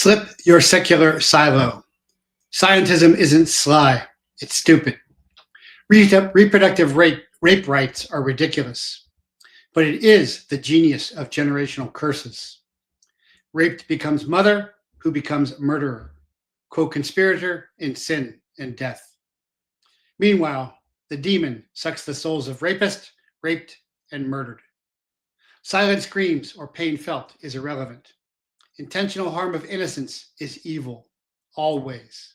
Slip your secular silo. Scientism isn't sly, it's stupid. Reproductive rape rights are ridiculous, but it is the genius of generational curses. Raped becomes mother, who becomes murderer, co-conspirator in sin and death. Meanwhile, the demon sucks the souls of rapist, raped, and murdered. Silent screams or pain felt is irrelevant. Intentional harm of innocence is evil, always.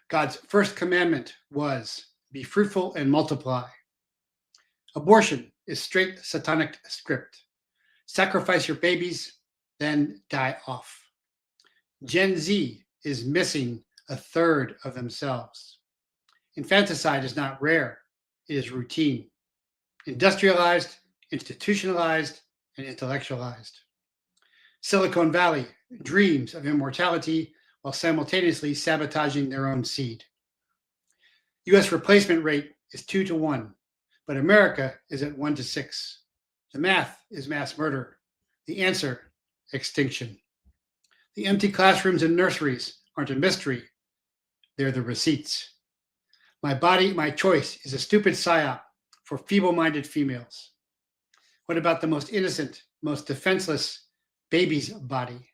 God's first commandment was, be fruitful and multiply. Abortion is straight satanic script. Sacrifice your babies, then die off. Gen Z is missing a third of themselves. Infanticide is not rare, it is routine. Industrialized, institutionalized, and intellectualized. Silicon Valley dreams of immortality while simultaneously sabotaging their own seed. U.S. replacement rate is 2 to 1, but America is at 1 to 6. The math is mass murder. The answer, extinction. The empty classrooms and nurseries aren't a mystery. They're the receipts. My body, my choice is a stupid psyop for feeble-minded females. What about the most innocent, most defenseless baby's body?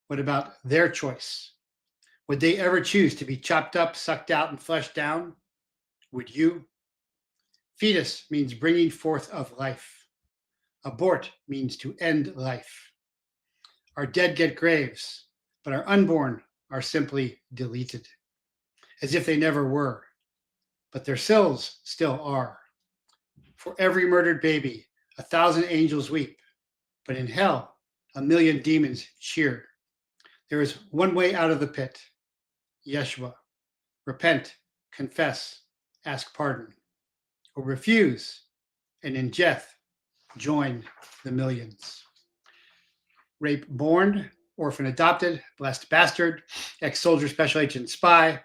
What about their choice? Would they ever choose to be chopped up, sucked out, and fleshed down? Would you? Fetus means bringing forth of life. Abort means to end life. Our dead get graves, but our unborn are simply deleted, as if they never were. But their souls still are. For every murdered baby, 1,000 angels weep, but in hell, 1,000,000 demons cheer. There is one way out of the pit, Yeshua. Repent, confess, ask pardon, or refuse, and in death, join the millions. Rape born, orphan adopted, blessed bastard, ex-soldier, special agent, spy,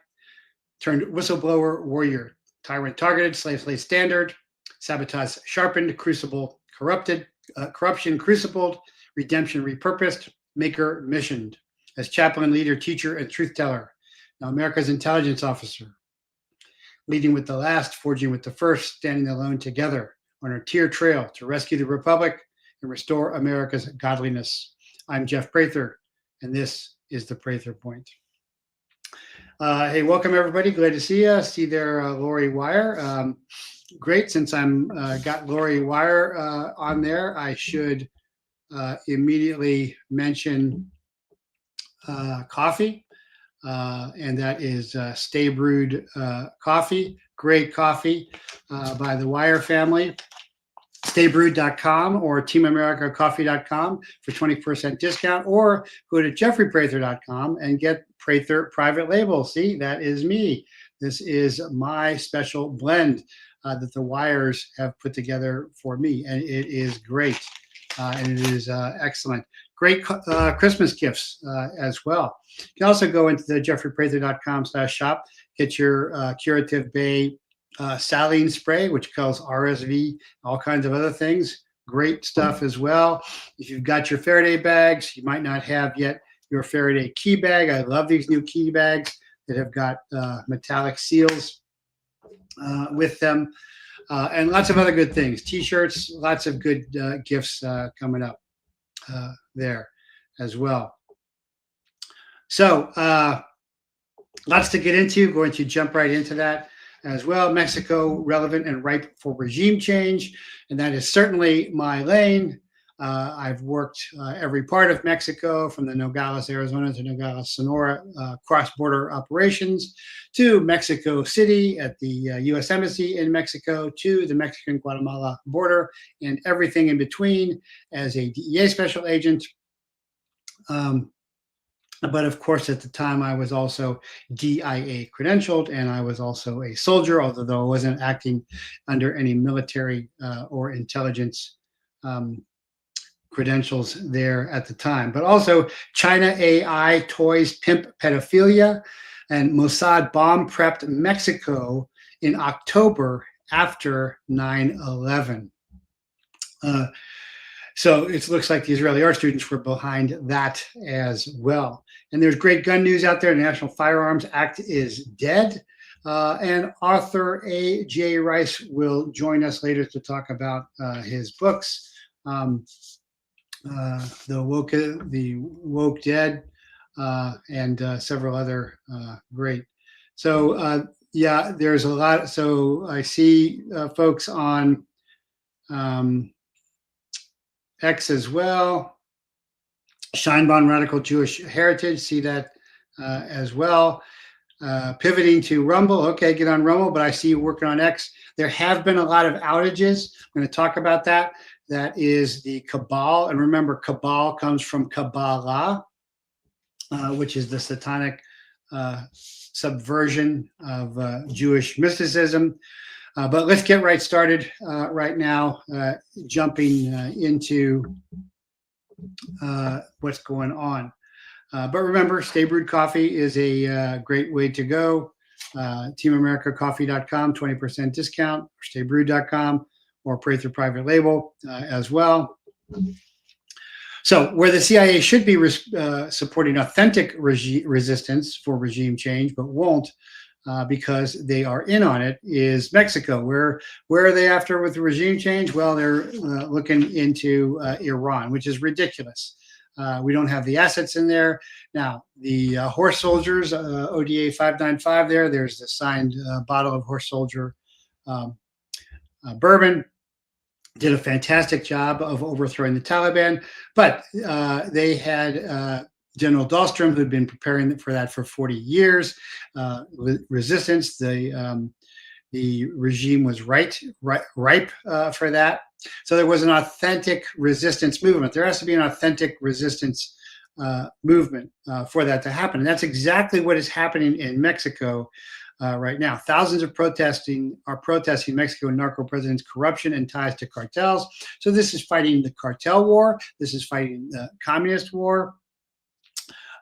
turned whistleblower, warrior, tyrant targeted, slave standard, sabotage sharpened, crucible corrupted, corruption crucibled, redemption repurposed, maker missioned, as chaplain, leader, teacher, and truth teller. Now America's intelligence officer, leading with the last, forging with the first, standing alone together on our tier trail to rescue the Republic and restore America's godliness. I'm Jeff Prather, and this is the Prather Point. Hey, welcome everybody. Glad to see you. See there, Lori Wire. Great. Since I'm got Lori Wire on there, I should immediately mention coffee, and that is Stay Brewed coffee. Great coffee by the Wire family. StayBrewed.com or TeamAmericaCoffee.com for 20% discount, or go to JeffreyPrather.com and get Prather private label. See, that is me. This is my special blend that the Wires have put together for me, and it is great, and it is excellent. Great Christmas gifts as well. You can also go into the JeffreyPrather.com/shop, get your Curative Bay saline spray, which kills RSV, all kinds of other things. Great stuff as well. If you've got your Faraday bags, you might not have yet your Faraday key bag. I love these new key bags that have got metallic seals with them, and lots of other good things. T-shirts, lots of good gifts coming up there as well. So lots to get into. Going to jump right into that as well. Mexico, relevant and ripe for regime change, and that is certainly my lane. I've worked every part of Mexico, from the Nogales, Arizona to Nogales, Sonora, cross-border operations, to Mexico City at the U.S. Embassy in Mexico, to the Mexican-Guatemala border, and everything in between as a DEA special agent. But of course, at the time, I was also DIA credentialed, and I was also a soldier, although I wasn't acting under any military or intelligence credentials there at the time. But also China AI toys pimp pedophilia, and Mossad bomb prepped Mexico in October after 9/11. So it looks like the Israeli art students were behind that as well. And there's great gun news out there. The National Firearms Act is dead. And author A.J. Rice will join us later to talk about his books, the Woke Dead, and several other great. So yeah, there's a lot. So I see folks on X as well. Scheinbaum Radical Jewish Heritage, see that as well. Pivoting to Rumble. Okay, get on Rumble, but I see you working on X. There have been a lot of outages. I'm going to talk about that. That is the Cabal. And remember, Cabal comes from Kabbalah, which is the satanic subversion of Jewish mysticism. But let's get right started right now, jumping into what's going on. But remember, Stay Brewed Coffee is a great way to go. TeamAmericaCoffee.com, 20% discount, or StayBrewed.com, or pray through private label as well. So where the CIA should be supporting authentic resistance for regime change, but won't because they are in on it, is Mexico. Where are they after with the regime change? Well, they're looking into Iran, which is ridiculous. We don't have the assets in there. Now, the horse soldiers, ODA 595 there's the signed bottle of horse soldier bourbon. Did a fantastic job of overthrowing the Taliban, but they had General Dahlstrom, who'd been preparing for that for 40 years. Resistance, the regime was ripe for that. So there was an authentic resistance movement. There has to be an authentic resistance movement for that to happen. And that's exactly what is happening in Mexico right now. Thousands are protesting Mexico and narco president's corruption and ties to cartels. So this is fighting the cartel war. This is fighting the communist war.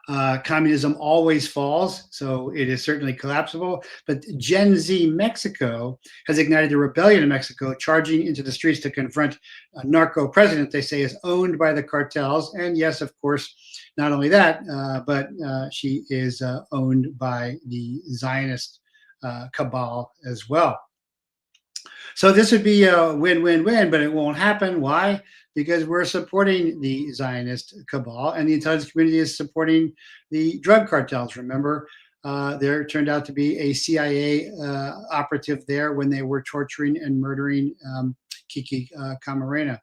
Communism always falls, so it is certainly collapsible. But Gen Z Mexico has ignited a rebellion in Mexico, charging into the streets to confront a narco president they say is owned by the cartels. And yes, of course, not only that, but she is owned by the Zionist cabal as well. So this would be a win-win-win, but it won't happen. Why? Because we're supporting the Zionist cabal, and the intelligence community is supporting the drug cartels. Remember, there turned out to be a CIA operative there when they were torturing and murdering Kiki Camarena.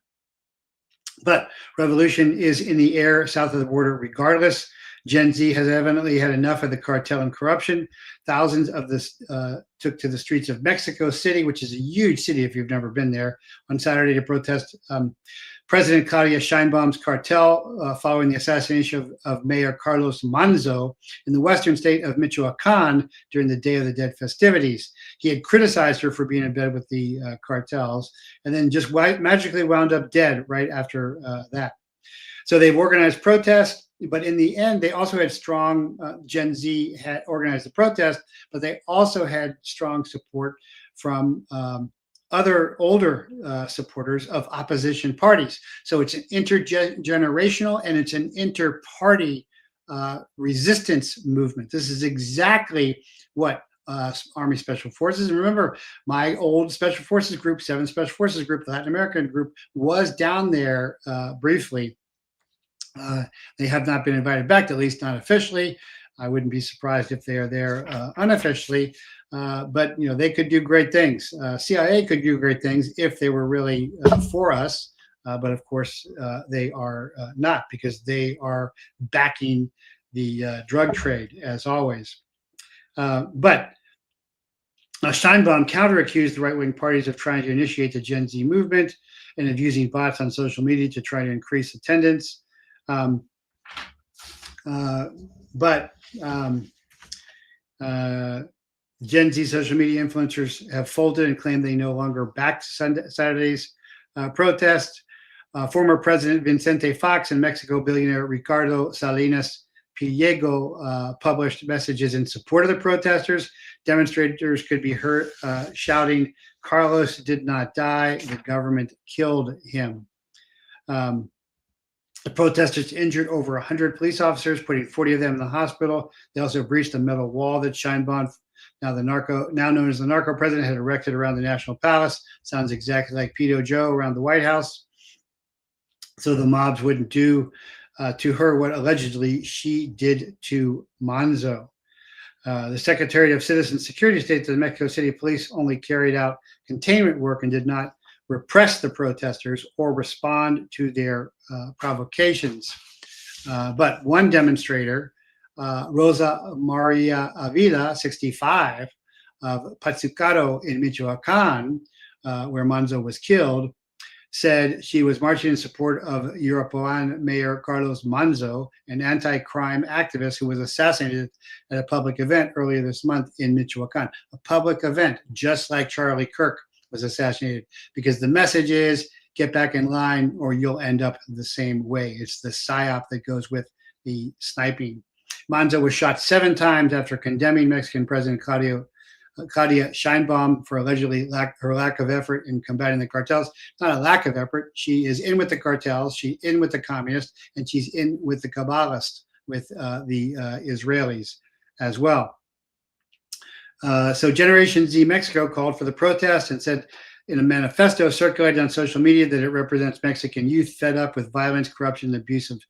But revolution is in the air south of the border regardless. Gen Z has evidently had enough of the cartel and corruption. Thousands of this took to the streets of Mexico City, which is a huge city if you've never been there, on Saturday to protest President Claudia Sheinbaum's cartel following the assassination of Mayor Carlos Manzo in the western state of Michoacan during the Day of the Dead festivities. He had criticized her for being in bed with the cartels and then just magically wound up dead right after that. So they've organized protests, but in the end, they also had strong, Gen Z had organized the protest, but they also had strong support from other older supporters of opposition parties. So it's an intergenerational and it's an inter-party resistance movement. This is exactly what Army Special Forces, and remember, my old Special Forces group, 7 Special Forces group, the Latin American group, was down there briefly. They have not been invited back, at least not officially. I wouldn't be surprised if they are there unofficially, but you know, they could do great things. CIA could do great things if they were really for us, but of course they are not, because they are backing the drug trade as always. But Steinbaum counter-accused the right-wing parties of trying to initiate the Gen Z movement and of using bots on social media to try to increase attendance. Gen Z social media influencers have folded and claimed they no longer backed Saturday's protest. Former President Vicente Fox and Mexico billionaire Ricardo Salinas Pliego published messages in support of the protesters. Demonstrators could be heard shouting, "Carlos did not die, the government killed him." The protesters injured over 100 police officers, putting 40 of them in the hospital. They also breached a metal wall that Sheinbaum, now known as the narco president, had erected around the National Palace. Sounds exactly like Pedo Joe around the White House. So the mobs wouldn't do to her what allegedly she did to Manzo. The Secretary of Citizen Security states that the Mexico City Police only carried out containment work and did not repress the protesters or respond to their provocations. But one demonstrator, Rosa Maria Avila, 65, of Pachucaro in Michoacan, where Manzo was killed, said she was marching in support of Uruapan Mayor Carlos Manzo, an anti-crime activist who was assassinated at a public event earlier this month in Michoacan. A public event, just like Charlie Kirk was assassinated, because the message is get back in line or you'll end up the same way. It's the psyop that goes with the sniping. Manzo was shot 7 times after condemning Mexican President Claudia Sheinbaum for allegedly her lack of effort in combating the cartels. It's not a lack of effort. She is in with the cartels, she's in with the communists, and she's in with the Kabbalists, with the Israelis as well. So Generation Z Mexico called for the protest and said in a manifesto circulated on social media that it represents Mexican youth fed up with violence, corruption, and abuse of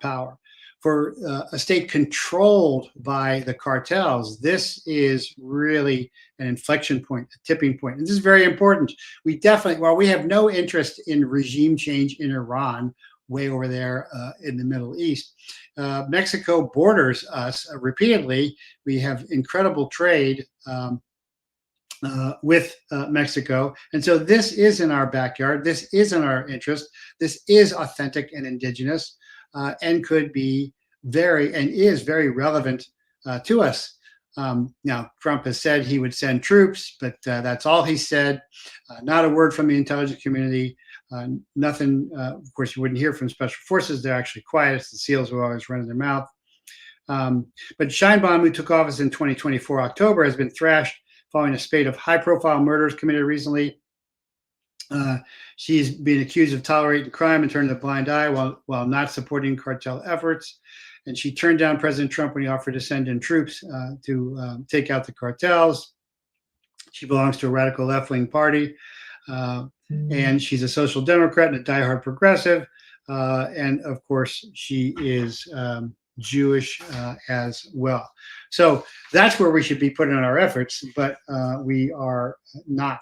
power. For a state controlled by the cartels, this is really an inflection point, a tipping point. And this is very important. We definitely, while we have no interest in regime change in Iran, way over there in the Middle East, Mexico borders us repeatedly. We have incredible trade with Mexico. And so this is in our backyard. This is in our interest. This is authentic and indigenous. And could be is very relevant to us. Now, Trump has said he would send troops, but that's all he said. Not a word from the intelligence community. Nothing, of course, you wouldn't hear from special forces. They're actually quiet. The SEALs will always run their mouth. But Sheinbaum, who took office in 2024 October, has been thrashed following a spate of high-profile murders committed recently. She's been accused of tolerating crime and turning a blind eye while not supporting cartel efforts. And she turned down President Trump when he offered to send in troops to take out the cartels. She belongs to a radical left-wing party. And she's a social democrat and a diehard progressive. And of course, she is Jewish as well. So that's where we should be putting our efforts, but we are not.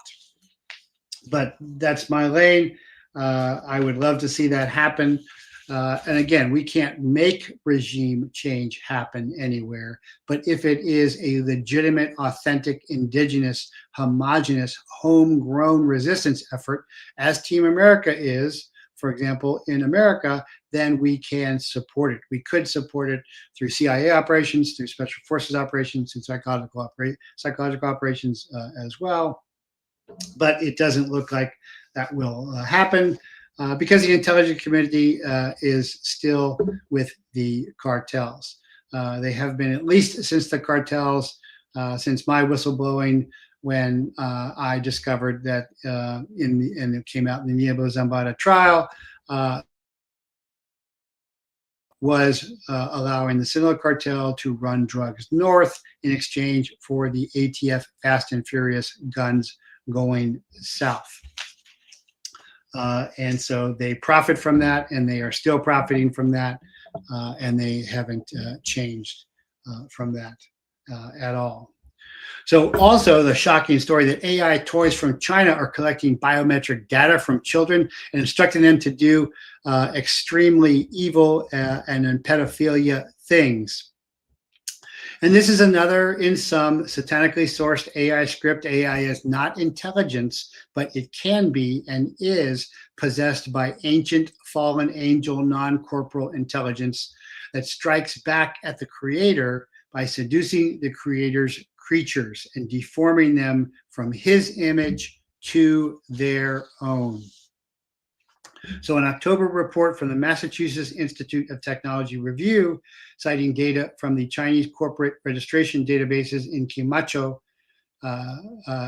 But that's my lane. I would love to see that happen. And again, we can't make regime change happen anywhere. But if it is a legitimate, authentic, indigenous, homogenous, homegrown resistance effort, as Team America is, for example, in America, then we can support it. We could support it through CIA operations, through special forces operations, through psychological operations as well. But it doesn't look like that will happen because the intelligence community is still with the cartels. They have been, at least since the cartels, since my whistleblowing, when I discovered that and it came out in the Niebo Zambada trial, was allowing the Sinaloa cartel to run drugs north in exchange for the ATF Fast and Furious guns going south. And so they profit from that, and they are still profiting from that, and they haven't changed from that at all. So also the shocking story that AI toys from China are collecting biometric data from children and instructing them to do extremely evil and pedophilia things. And this is another, in some, satanically sourced AI script. AI is not intelligence, but it can be and is possessed by ancient fallen angel non-corporal intelligence that strikes back at the creator by seducing the creator's creatures and deforming them from his image to their own. So an October report from the Massachusetts Institute of Technology Review, citing data from the Chinese corporate registration databases in Camacho,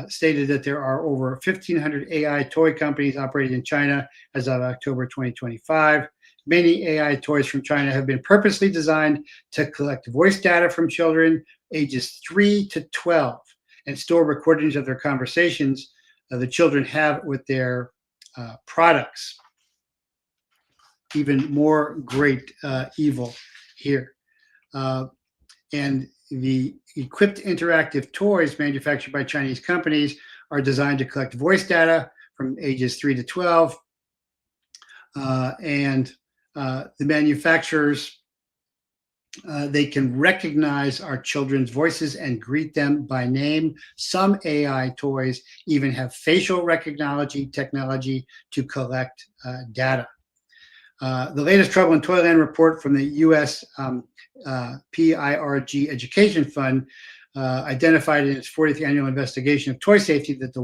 stated that there are over 1,500 AI toy companies operating in China as of October 2025. Many AI toys from China have been purposely designed to collect voice data from children ages 3 to 12 and store recordings of their conversations the children have with their products. Even more great evil here. And the equipped interactive toys manufactured by Chinese companies are designed to collect voice data from ages 3 to 12. And the manufacturers, they can recognize our children's voices and greet them by name. Some AI toys even have facial recognition technology to collect data. The latest Trouble in Toyland report from the U.S. PIRG Education Fund identified in its 40th annual investigation of toy safety that the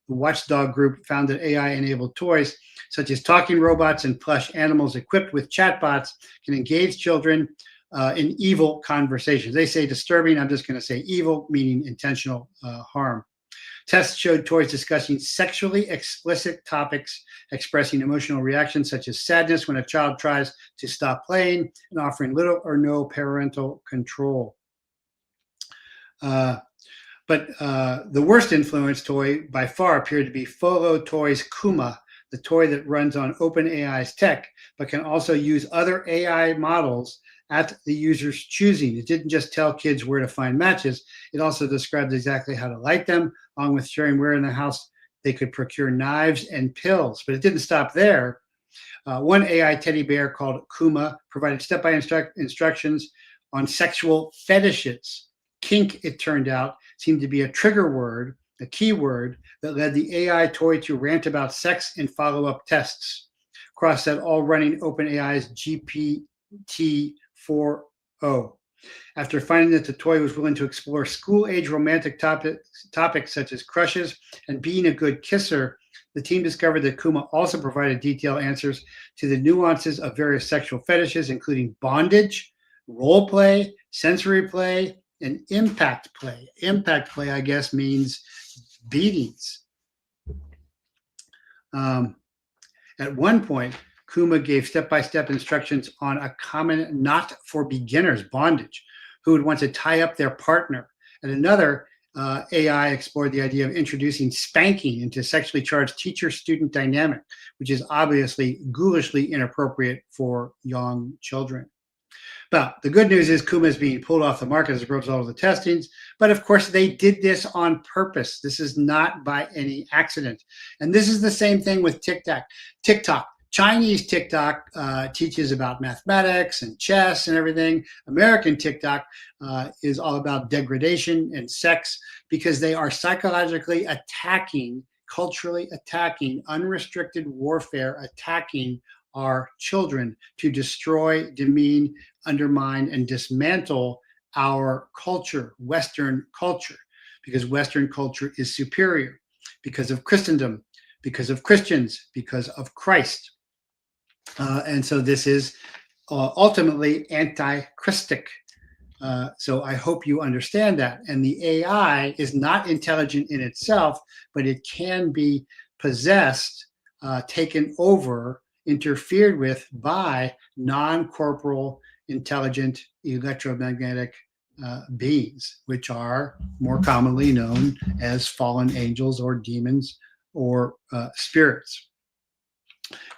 watchdog group found that AI-enabled toys, such as talking robots and plush animals equipped with chatbots, can engage children in evil conversations. They say disturbing. I'm just going to say evil, meaning intentional harm. Tests showed toys discussing sexually explicit topics, expressing emotional reactions such as sadness when a child tries to stop playing, and offering little or no parental control. But the worst influence toy by far appeared to be Folo Toys Kuma, the toy that runs on OpenAI's tech, but can also use other AI models at the user's choosing. It didn't just tell kids where to find matches. It also described exactly how to light them, along with sharing where in the house they could procure knives and pills. But it didn't stop there. One AI teddy bear called Kuma provided step-by-step instructions on sexual fetishes. Kink, it turned out, seemed to be a trigger word, a key word that led the AI toy to rant about sex in follow-up tests. Across that, all running OpenAI's GPT-4o. After finding that the toy was willing to explore school-age romantic topics such as crushes and being a good kisser, the team discovered that Kuma also provided detailed answers to the nuances of various sexual fetishes, including bondage, role play, sensory play, and impact play. Impact play, I guess, means beatings. At one point, Kuma gave step-by-step instructions on a common not for beginners, bondage, who would want to tie up their partner. And another, AI explored the idea of introducing spanking into sexually charged teacher-student dynamic, which is obviously ghoulishly inappropriate for young children. But the good news is Kuma is being pulled off the market as a result of the testings. But of course, they did this on purpose. This is not by any accident. And this is the same thing with TikTok. Chinese TikTok teaches about mathematics and chess and everything. American TikTok is all about degradation and sex because they are psychologically attacking, culturally attacking, unrestricted warfare, attacking our children to destroy, demean, undermine, and dismantle our culture, Western culture, because Western culture is superior because of Christendom, because of Christians, because of Christ. And so this is ultimately anti-Christic. So I hope you understand that. And the AI is not intelligent in itself, but it can be possessed, taken over, interfered with by non-corporal intelligent electromagnetic beings, which are more commonly known as fallen angels or demons or spirits.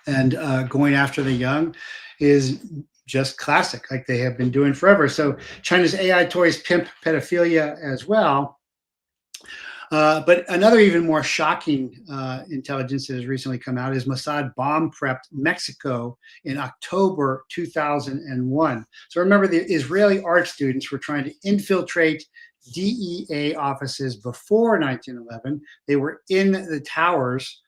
And going after the young is just classic, like they have been doing forever. So China's AI toys pimp pedophilia as well. But another even more shocking intelligence that has recently come out is Mossad bomb-prepped Mexico in October 2001. So remember, the Israeli art students were trying to infiltrate DEA offices before 1911. They were in the towers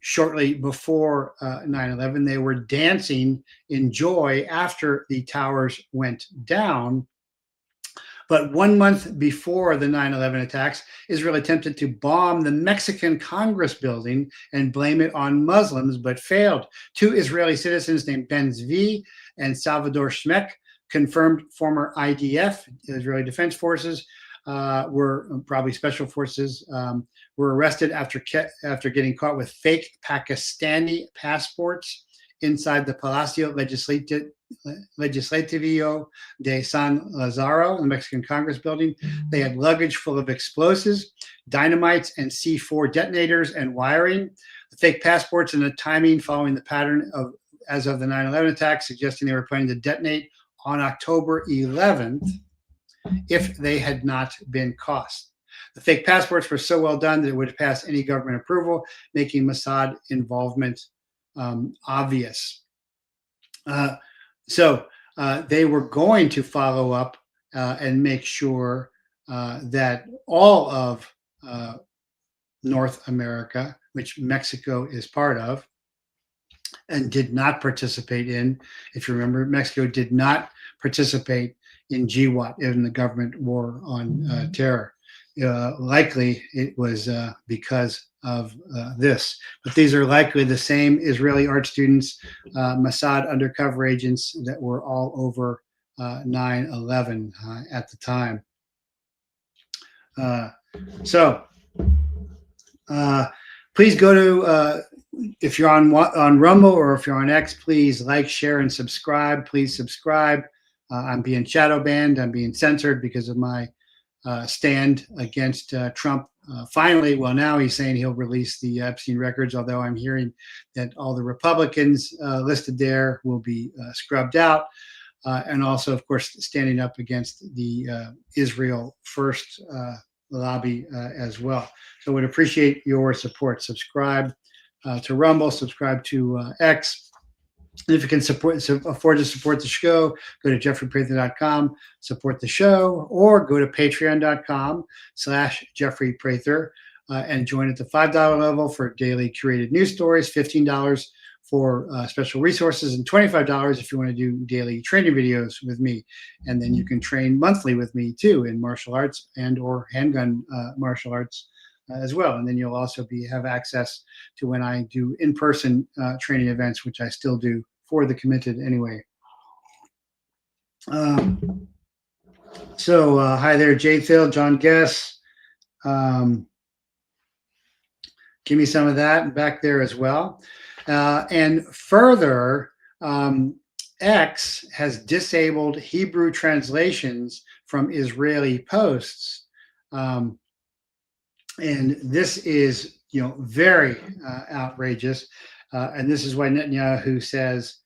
shortly before 9/11. They were dancing in joy after the towers went down. But 1 month before the 9/11 attacks, Israel attempted to bomb the Mexican Congress building and blame it on Muslims, but failed. 2 Israeli citizens named Ben Zvi and Salvador Shmek, confirmed former IDF, Israeli Defense Forces, were probably special forces, were arrested after getting caught with fake Pakistani passports inside the Palacio Legislativo de San Lazaro, the Mexican Congress building. They had luggage full of explosives, dynamites, and C4 detonators and wiring. The fake passports and the timing following the pattern of as of the 9/11 attack, suggesting they were planning to detonate on October 11th if they had not been caught. The fake passports were so well done that it would pass any government approval, making Mossad involvement obvious. So they were going to follow up and make sure that all of North America, which Mexico is part of, and did not participate in, if you remember, Mexico did not participate in GWAT, in the government war on terror. Likely it was because of this. But these are likely the same Israeli art students, Mossad undercover agents that were all over 9/11 at the time. Please go to, if you're on Rumble or if you're on X, please like, share, and subscribe. Please subscribe. I'm being shadow banned. I'm being censored because of my stand against Trump. Finally, well, now he's saying he'll release the Epstein records, although I'm hearing that all the Republicans listed there will be scrubbed out. And also, of course, standing up against the Israel First lobby as well. So would appreciate your support. Subscribe to Rumble, subscribe to X. And if you can afford to support the show, go to jeffreyprather.com, support the show, or go to patreon.com/jeffreyprather and join at the $5 level for daily curated news stories, $15 for special resources, and $25 if you want to do daily training videos with me. And then you can train monthly with me too in martial arts and or handgun martial arts as well. And then you'll also have access to when I do in-person training events, which I still do for the committed anyway. Hi there, Jay Phil, John Guess. Give me some of that back there as well. And further, X has disabled Hebrew translations from Israeli posts. And this is, very outrageous. And this is why Netanyahu says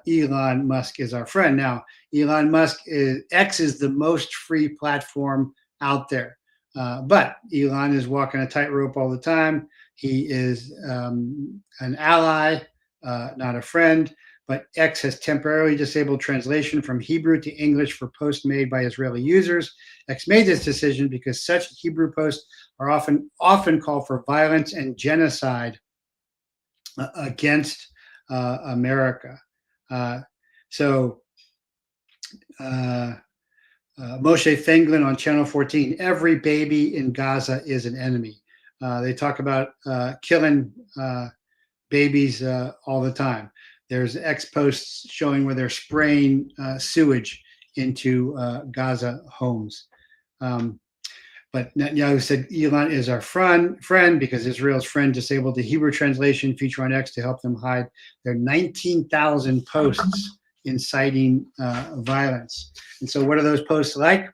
Elon Musk is our friend. Now, X is the most free platform out there. But Elon is walking a tightrope all the time. He is an ally, not a friend. But X has temporarily disabled translation from Hebrew to English for posts made by Israeli users. X made this decision because such Hebrew posts are often call for violence and genocide against America. Moshe Fenglin on Channel 14, every baby in Gaza is an enemy. They talk about killing babies all the time. There's X posts showing where they're spraying sewage into Gaza homes. But Netanyahu said Elon is our friend because Israel's friend disabled the Hebrew translation feature on X to help them hide their 19,000 posts inciting violence. And so what are those posts like?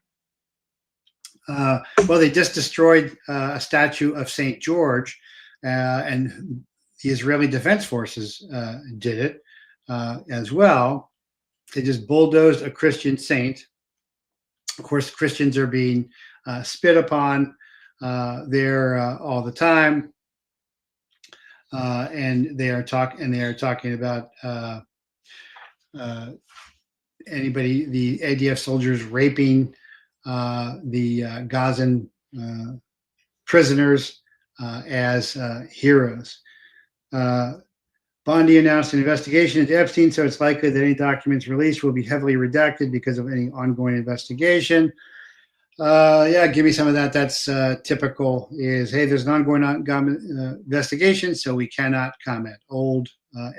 Well, they just destroyed a statue of St. George, and the Israeli Defense Forces did it as well. They just bulldozed a Christian saint. Of course, Christians are being spit upon there all the time, and they are talking about anybody, the ADF soldiers raping the Gazan prisoners as heroes. Bondi announced an investigation into Epstein, so it's likely that any documents released will be heavily redacted because of any ongoing investigation. Yeah, give me some of that. That's typical. Is, hey, there's an ongoing investigation, so we cannot comment. Old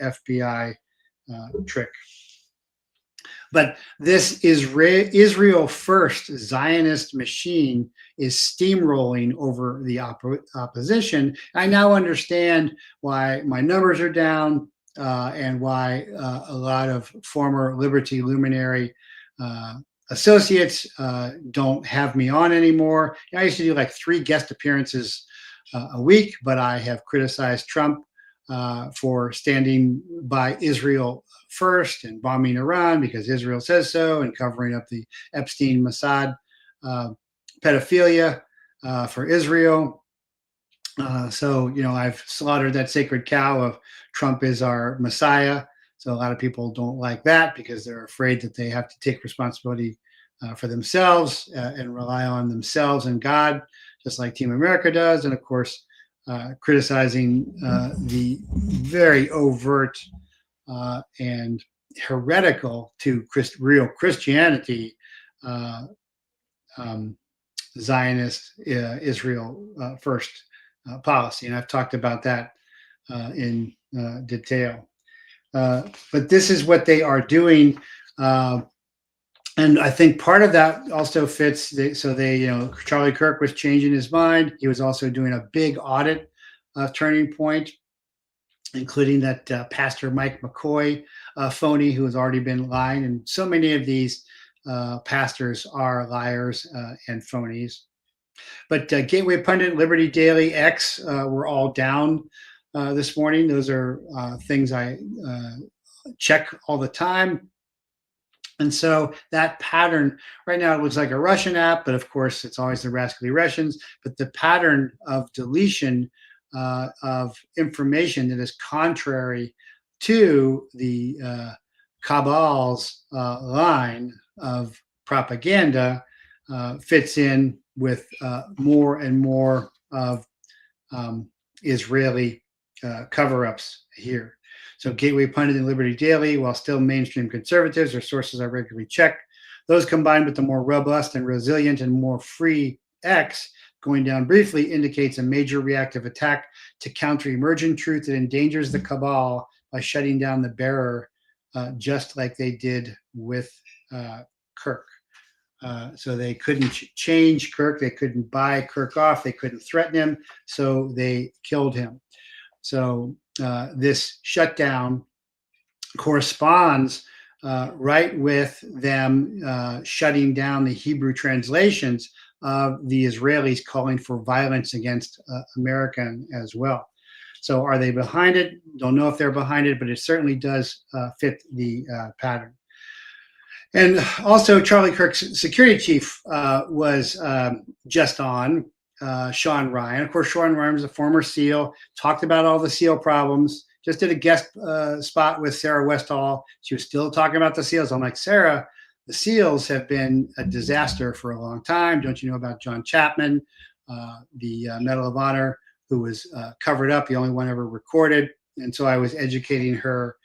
FBI trick. But this Israel first Zionist machine is steamrolling over the opposition. I now understand why my numbers are down and why a lot of former Liberty luminary associates don't have me on anymore. I used to do like 3 guest appearances a week, but I have criticized Trump for standing by Israel first and bombing Iran because Israel says so, and covering up the Epstein MOSSAD pedophilia for Israel. So, you know, I've slaughtered that sacred cow of Trump is our Messiah. So a lot of people don't like that because they're afraid that they have to take responsibility for themselves and rely on themselves and God, just like Team America does. And of course, criticizing the very overt and heretical to real Christianity Zionist Israel first policy. And I've talked about that in detail. But this is what they are doing. And I think part of that also fits. Charlie Kirk was changing his mind. He was also doing a big audit of Turning Point, including that Pastor Mike McCoy phony who has already been lying. And so many of these pastors are liars and phonies. But Gateway Pundit, Liberty Daily, X were all down this morning. Those are things I check all the time. And so that pattern, right now it looks like a Russian app, but of course it's always the rascally Russians. But the pattern of deletion of information that is contrary to the cabal's line of propaganda fits in with more and more of Israeli cover-ups here. So Gateway Pundit and Liberty Daily, while still mainstream conservatives, their sources I regularly check. Those combined with the more robust and resilient and more free X going down briefly indicates a major reactive attack to counter emergent truth that endangers the cabal by shutting down the bearer, just like they did with Kirk. So they couldn't change Kirk. They couldn't buy Kirk off. They couldn't threaten him. So they killed him. So this shutdown corresponds right with them shutting down the Hebrew translations of the Israelis calling for violence against America as well. So are they behind it? Don't know if they're behind it, but it certainly does fit the pattern. And also Charlie Kirk's security chief was just on, Sean Ryan. Of course, Sean Ryan was a former SEAL, talked about all the SEAL problems, just did a guest spot with Sarah Westall. She was still talking about the SEALs. I'm like, Sarah, the SEALs have been a disaster for a long time. Don't you know about John Chapman, the Medal of Honor, who was covered up, the only one ever recorded? And so I was educating her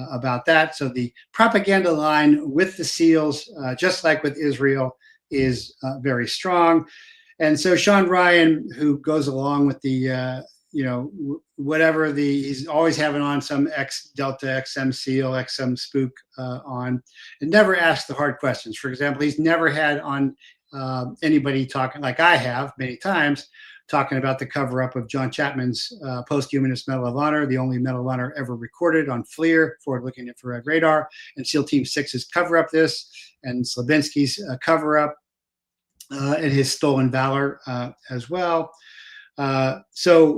about that. So the propaganda line with the SEALs, just like with Israel, is very strong. And so Sean Ryan, who goes along with the, whatever he's always having on some Delta, XM SEAL, XM spook on, and never asks the hard questions. For example, he's never had on anybody talking, like I have many times, talking about the cover-up of John Chapman's Posthumanist Medal of Honor, the only Medal of Honor ever recorded on FLIR, Forward-Looking Infrared Radar, and SEAL Team 6's cover-up this, and Slavinsky's cover-up, and his stolen valor as well. So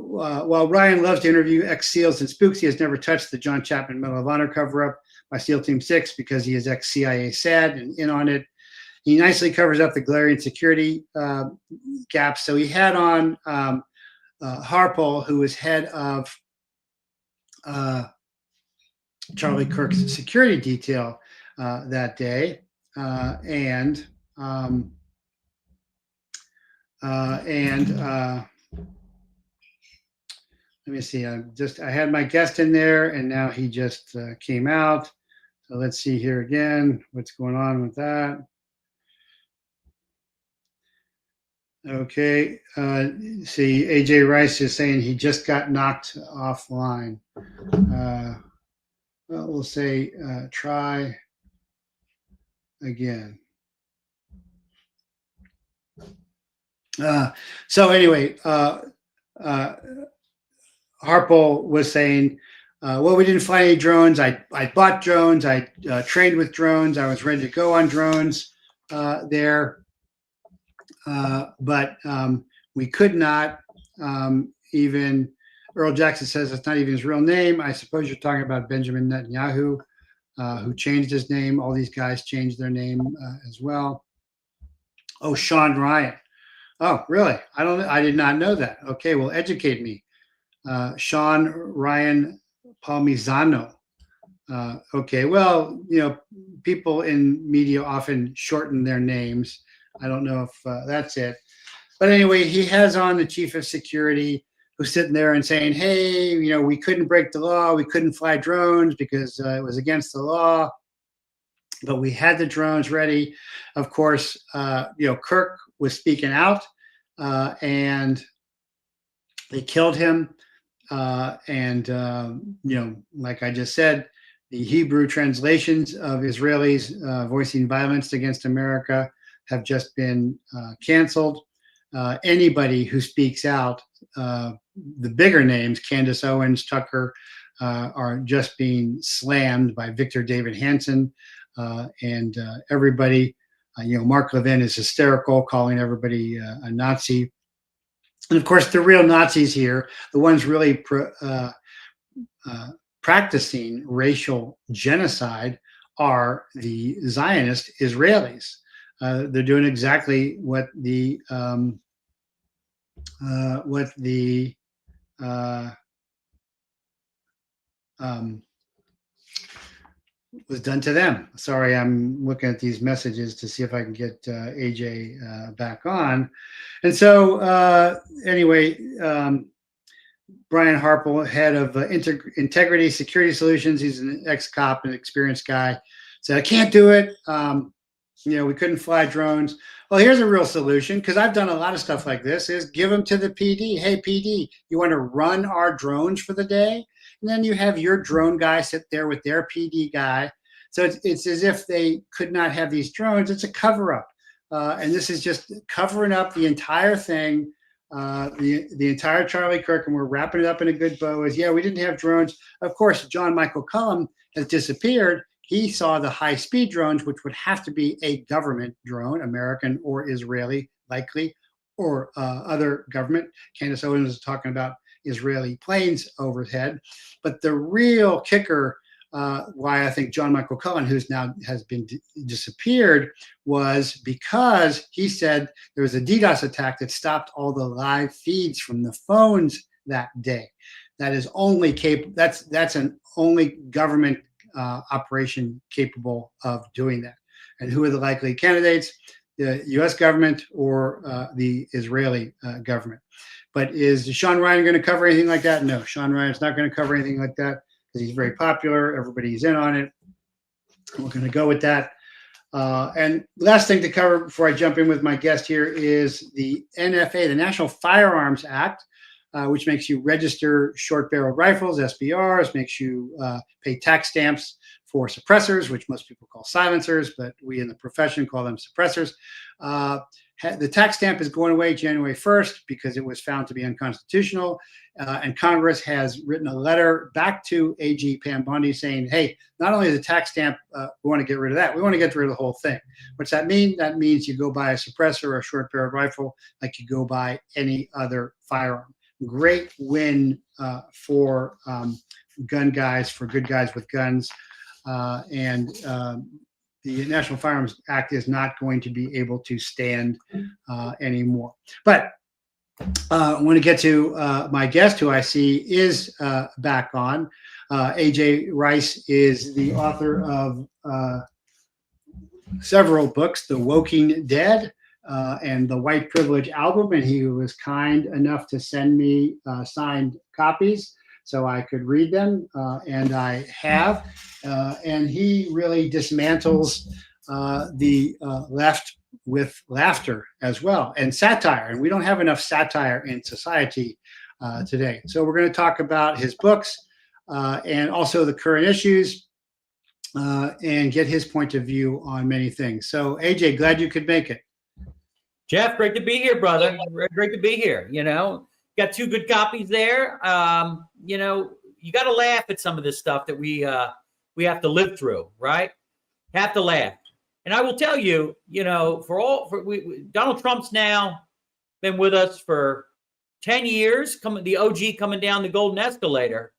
while Ryan loves to interview ex-SEALs and spooks, he has never touched the John Chapman Medal of Honor cover-up by SEAL Team 6 because he is ex-CIA SAD and in on it. He nicely covers up the glaring security gaps. So he had on Harpole, who was head of Charlie Kirk's security detail that day, and let me see. I had my guest in there, and now he just came out. So let's see here again. What's going on with that? Okay. See, AJ Rice is saying he just got knocked offline. Well, we'll say try again. So anyway, Harpole was saying, well, we didn't fly any drones. I bought drones. I trained with drones. I was ready to go on drones there. But we could not even, Earl Jackson says it's not even his real name. I suppose you're talking about Benjamin Netanyahu, who changed his name. All these guys changed their name as well. Oh, Sean Ryan. Oh, really? I did not know that. Okay, well, educate me. Sean Ryan Palmisano. Okay, well, you know, people in media often shorten their names. I don't know if that's it. But anyway, he has on the chief of security who's sitting there and saying, hey, you know, we couldn't break the law. We couldn't fly drones because it was against the law. But we had the drones ready. Of course, you know, Kirk was speaking out and they killed him. You know, like I just said, the Hebrew translations of Israelis voicing violence against America have just been canceled. Anybody who speaks out, the bigger names, Candace Owens, Tucker, are just being slammed by Victor David Hansen and everybody. You know, Mark Levin is hysterical, calling everybody a Nazi. And of course, the real Nazis here, the ones really practicing racial genocide, are the Zionist Israelis. They're doing exactly what was done to them. Sorry, I'm looking at these messages to see if I can get AJ back on. And so anyway, Brian Harpole, head of Integrity Security Solutions, he's an ex-cop, an experienced guy, said, I can't do it. You know, we couldn't fly drones. Well, here's a real solution, because I've done a lot of stuff like this, is give them to the PD. Hey, PD, you want to run our drones for the day? And then you have your drone guy sit there with their PD guy. So it's as if they could not have these drones. It's a cover-up. And this is just covering up the entire thing, the entire Charlie Kirk, and we're wrapping it up in a good bow. Is, yeah, we didn't have drones. Of course, John Michael Cullum has disappeared. He saw the high-speed drones, which would have to be a government drone, American or Israeli, likely, or other government. Candace Owens is talking about Israeli planes overhead. But the real kicker, why I think John Michael Cullen, who's now has been disappeared, was because he said there was a DDoS attack that stopped all the live feeds from the phones that day. That is only capable. That's an only government operation capable of doing that. And who are the likely candidates? The U.S. government or the Israeli government. But is Sean Ryan going to cover anything like that? No, Sean Ryan's not going to cover anything like that because he's very popular. Everybody's in on it. We're going to go with that. And last thing to cover before I jump in with my guest here is the NFA, the National Firearms Act, which makes you register short-barreled rifles, SBRs, makes you pay tax stamps for suppressors, which most people call silencers, but we in the profession call them suppressors. The tax stamp is going away January 1st because it was found to be unconstitutional. And Congress has written a letter back to AG Pam Bondi saying, hey, not only the tax stamp, we want to get rid of that, we want to get rid of the whole thing. What's that mean? That means you go buy a suppressor or a short-barreled rifle like you go buy any other firearm. Great win for gun guys, for good guys with guns. The National Firearms Act is not going to be able to stand anymore. But I want to get to my guest, who I see is back on. AJ Rice is the author of several books, The Woking Dead and the White Privilege album, and he was kind enough to send me signed copies so I could read them, and I have. And he really dismantles the left with laughter as well, and satire. And we don't have enough satire in society today. So we're going to talk about his books and also the current issues. and get his point of view on many things. So, AJ, glad you could make it. Jeff, great to be here, brother. Great to be here. You know, got two good copies there. You know, you got to laugh at some of this stuff that we have to live through, right? Have to laugh. And I will tell you, you know, Donald Trump's now been with us for 10 years, the OG coming down the golden escalator.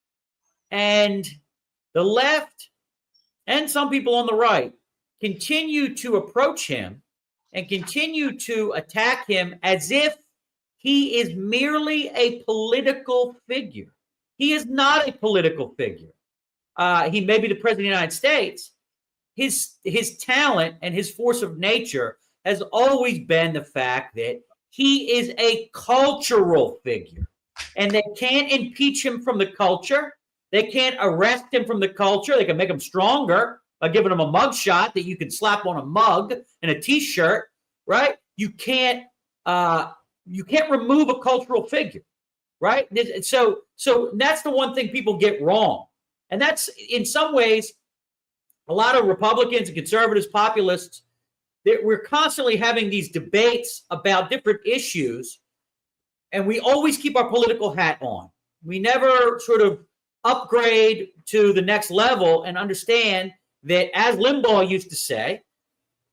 And the left and some people on the right continue to approach him and continue to attack him as if he is merely a political figure. He is not a political figure. He may be the president of the United States. His talent and his force of nature has always been the fact that he is a cultural figure. And they can't impeach him from the culture. They can't arrest him from the culture. They can make him stronger by giving him a mug shot that you can slap on a mug and a T-shirt, right? You can't remove a cultural figure, right? So that's the one thing people get wrong. And that's, in some ways, a lot of Republicans and conservatives, populists, we're constantly having these debates about different issues, and we always keep our political hat on. We never sort of upgrade to the next level and understand that, as Limbaugh used to say,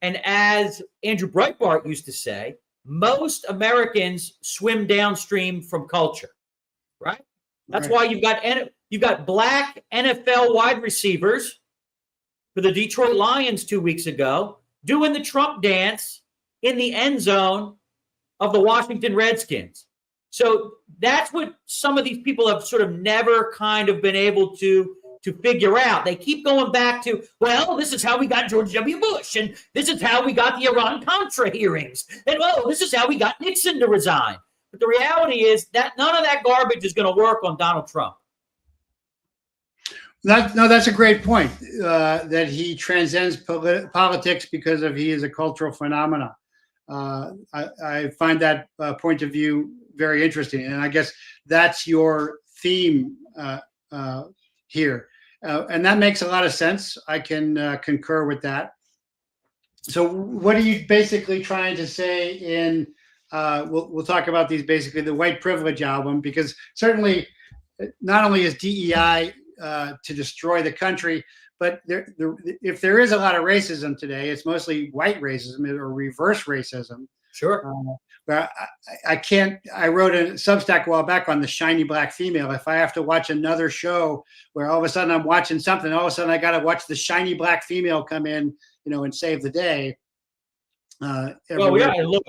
and as Andrew Breitbart used to say, most Americans swim downstream from culture, right? That's why you've got black NFL wide receivers for the Detroit Lions 2 weeks ago doing the Trump dance in the end zone of the Washington Redskins. So that's what some of these people have sort of never kind of been able to figure out. They keep going back to, well, this is how we got George W. Bush, and this is how we got the Iran-Contra hearings, and, well, this is how we got Nixon to resign. But the reality is that none of that garbage is going to work on Donald Trump. That's a great point, that he transcends politics because he is a cultural phenomenon. I find that point of view very interesting, and I guess that's your theme here, and that makes a lot of sense. I can concur with that. So, what are you basically trying to say in? We'll talk about these, basically the white privilege album, because certainly not only is DEI to destroy the country, but if there is a lot of racism today, it's mostly white racism or reverse racism. Sure. But I wrote a Substack a while back on the shiny black female. If I have to watch another show where all of a sudden I'm watching something, all of a sudden I got to watch the shiny black female come in, and save the day. Well, we gotta look,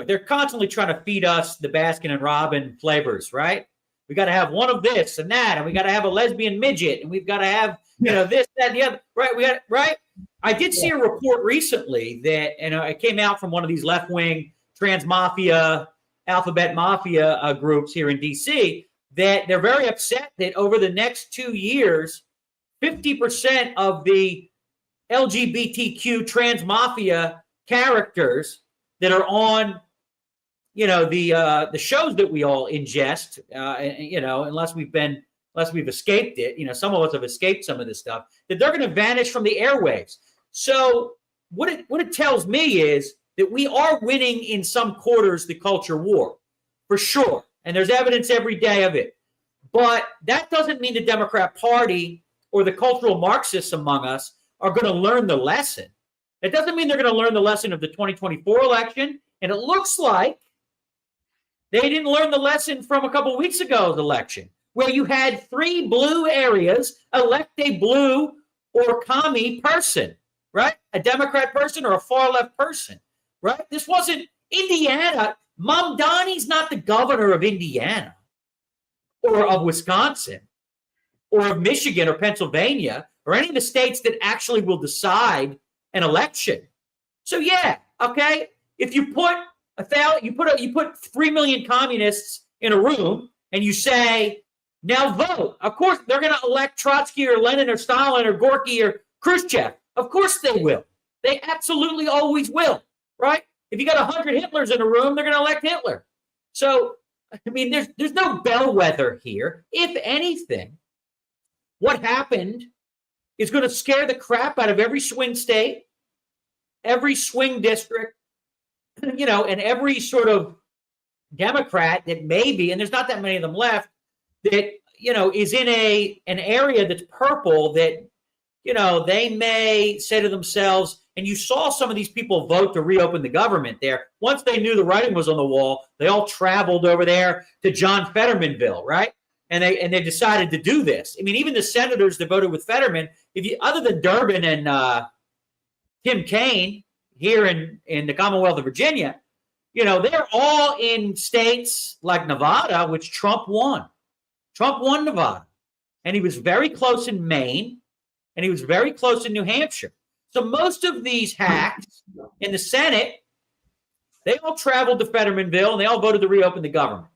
they're constantly trying to feed us the Baskin and Robin flavors, right? We got to have one of this and that, and we got to have a lesbian midget, and we've got to have, this, that, and the other, right? Right? I did see a report recently that, it came out from one of these left-wing trans mafia, alphabet mafia groups here in D.C., that they're very upset that over the next 2 years, 50% of the LGBTQ trans mafia characters that are on, the shows that we all ingest, unless we've escaped it, some of us have escaped some of this stuff, that they're going to vanish from the airwaves. So what it tells me is that we are winning in some quarters the culture war, for sure. And there's evidence every day of it. But that doesn't mean the Democrat Party or the cultural Marxists among us are going to learn the lesson. It doesn't mean they're going to learn the lesson of the 2024 election. And it looks like they didn't learn the lesson from a couple of weeks ago's election, where you had 3 blue areas elect a blue or commie person, right? A Democrat person or a far left person, right? This wasn't Indiana. Mom Donnie's not the governor of Indiana or of Wisconsin or of Michigan or Pennsylvania or any of the states that actually will decide an election. So yeah, okay, if you put you put 3 million communists in a room and you say, now vote. Of course, they're going to elect Trotsky or Lenin or Stalin or Gorky or Khrushchev. Of course they will. They absolutely always will, right? If you got 100 Hitlers in a room, they're going to elect Hitler. So, I mean, there's no bellwether here. If anything, what happened is going to scare the crap out of every swing state, every swing district, and every sort of Democrat that maybe, and there's not that many of them left, that, is in an area that's purple that, they may say to themselves, and you saw some of these people vote to reopen the government there. Once they knew the writing was on the wall, they all traveled over there to John Fettermanville, right? And they decided to do this. I mean, even the senators that voted with Fetterman, other than Durbin and Tim Kaine here in the Commonwealth of Virginia, they're all in states like Nevada, which Trump won. Trump won Nevada. And he was very close in Maine, and he was very close in New Hampshire. So most of these hacks in the Senate, they all traveled to Fettermanville, and they all voted to reopen the government.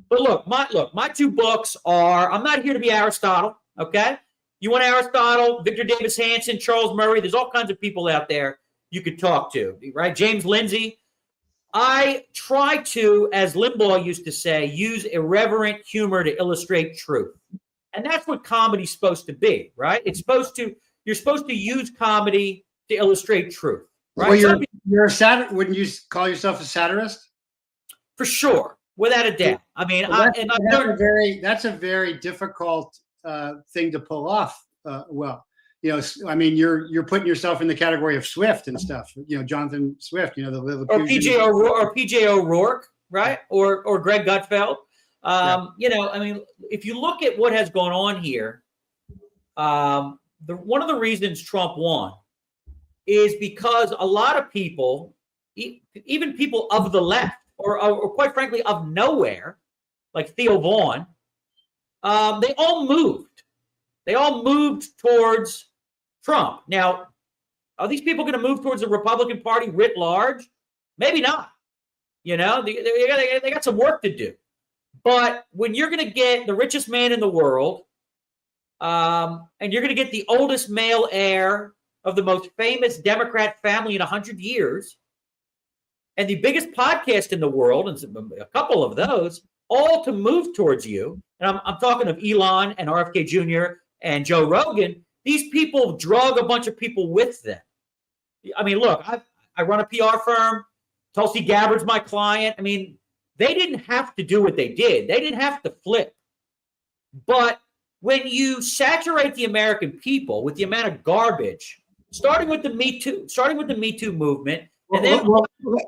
But look, my two books are, I'm not here to be Aristotle, okay? You want Aristotle, Victor Davis Hanson, Charles Murray, there's all kinds of people out there you could talk to, right? James Lindsay. I try to, as Limbaugh used to say, use irreverent humor to illustrate truth. And that's what comedy's supposed to be, right? You're supposed to use comedy to illustrate truth, right? Well, you're a satir. Wouldn't you call yourself a satirist? For sure, without a doubt. I mean, that's a very difficult thing to pull off. I mean, you're putting yourself in the category of Swift and stuff. Jonathan Swift. Or PJ O'Rourke, right? Or Greg Gutfeld. I mean, if you look at what has gone on here, one of the reasons Trump won is because a lot of people, even people of the left, or quite frankly of nowhere, like Theo Vaughn, they all moved. They all moved towards Trump. Now, are these people going to move towards the Republican Party writ large? Maybe not. They got some work to do. But when you're going to get the richest man in the world, and you're going to get the oldest male heir of the most famous Democrat family in 100 years, and the biggest podcast in the world, and a couple of those, all to move towards you, and I'm talking of Elon and RFK Jr. and Joe Rogan, these people drug a bunch of people with them. I mean, look, I run a PR firm. Tulsi Gabbard's my client. I mean, they didn't have to do what they did. They didn't have to flip. But when you saturate the American people with the amount of garbage, starting with the Me Too movement, and then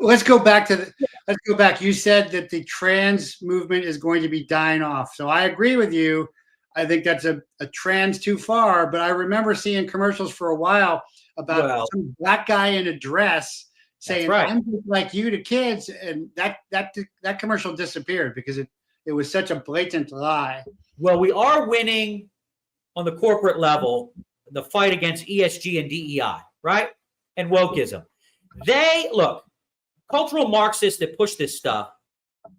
let's go back. You said that the trans movement is going to be dying off. So I agree with you. I think that's a trans too far. But I remember seeing commercials for a while about some black guy in a dress saying, right, "I'm just like you" to kids, and that commercial disappeared because it was such a blatant lie. Well, we are winning on the corporate level the fight against ESG and DEI, right? And wokeism. Cultural Marxists that push this stuff,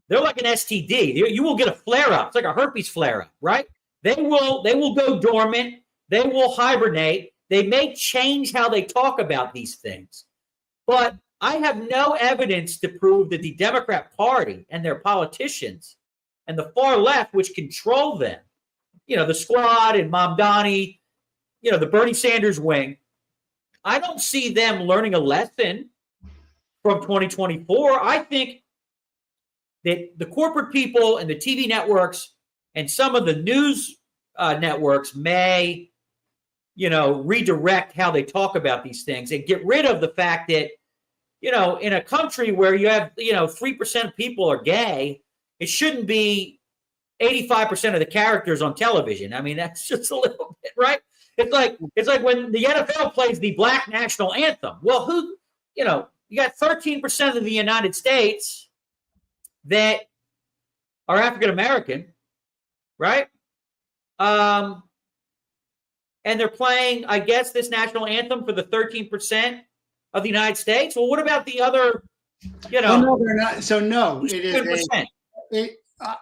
they're like an STD. You will get a flare-up. It's like a herpes flare-up, right? They will go dormant. They will hibernate. They may change how they talk about these things. But I have no evidence to prove that the Democrat Party and their politicians and the far left, which control them, the Squad and Mamdani, the Bernie Sanders wing, I don't see them learning a lesson from 2024. I think that the corporate people and the TV networks and some of the news networks may, redirect how they talk about these things and get rid of the fact that, in a country where you have, 3% of people are gay, it shouldn't be 85% of the characters on television. I mean, that's just a little bit, right? It's like when the NFL plays the Black national anthem. Well, you got 13% of the United States that are African American, right? And they're playing, I guess, this national anthem for the 13% of the United States. Well, what about the other, Well, no, they're not. So no, it is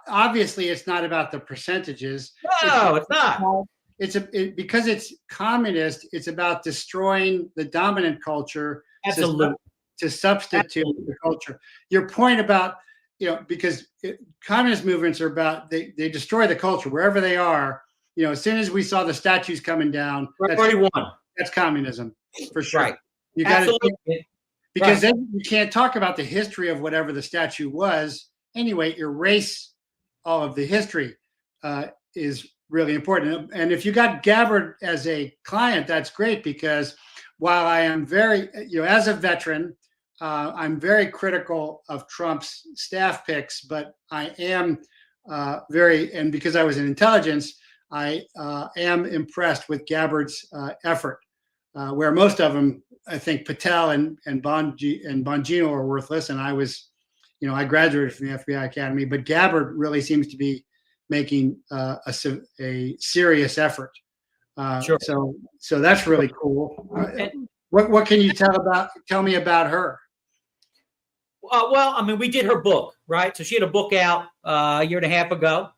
obviously it's not about the percentages. No, it's not. Because it's communist. It's about destroying the dominant culture. Absolutely. To substitute the culture. Your point about, because communist movements are about, they destroy the culture wherever they are. as soon as we saw the statues coming down, that's communism for sure. Right. You got to, because then you can't talk about the history of whatever the statue was. Anyway, erase all of the history is really important. And if you got Gabbard as a client, that's great, because while I am very, as a veteran, I'm very critical of Trump's staff picks, but I am and because I was in intelligence, I am impressed with Gabbard's effort, where most of them, I think Patel and Bongino are worthless. And I was, I graduated from the FBI Academy, but Gabbard really seems to be making a serious effort. Sure. So that's really cool. What can you tell me about her? Well, I mean, we did her book, right? So she had a book out a year and a half ago.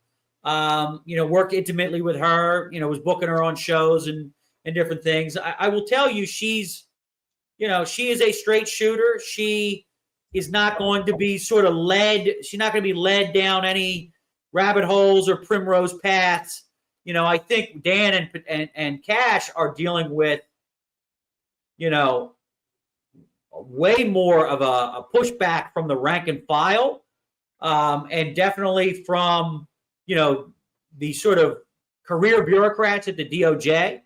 Worked intimately with her, was booking her on shows and different things. I will tell you, she is a straight shooter. She is not going to be sort of she's not going to be led down any rabbit holes or primrose paths. I think Dan and Cash are dealing with, way more of a pushback from the rank and file, and definitely from, the sort of career bureaucrats at the DOJ.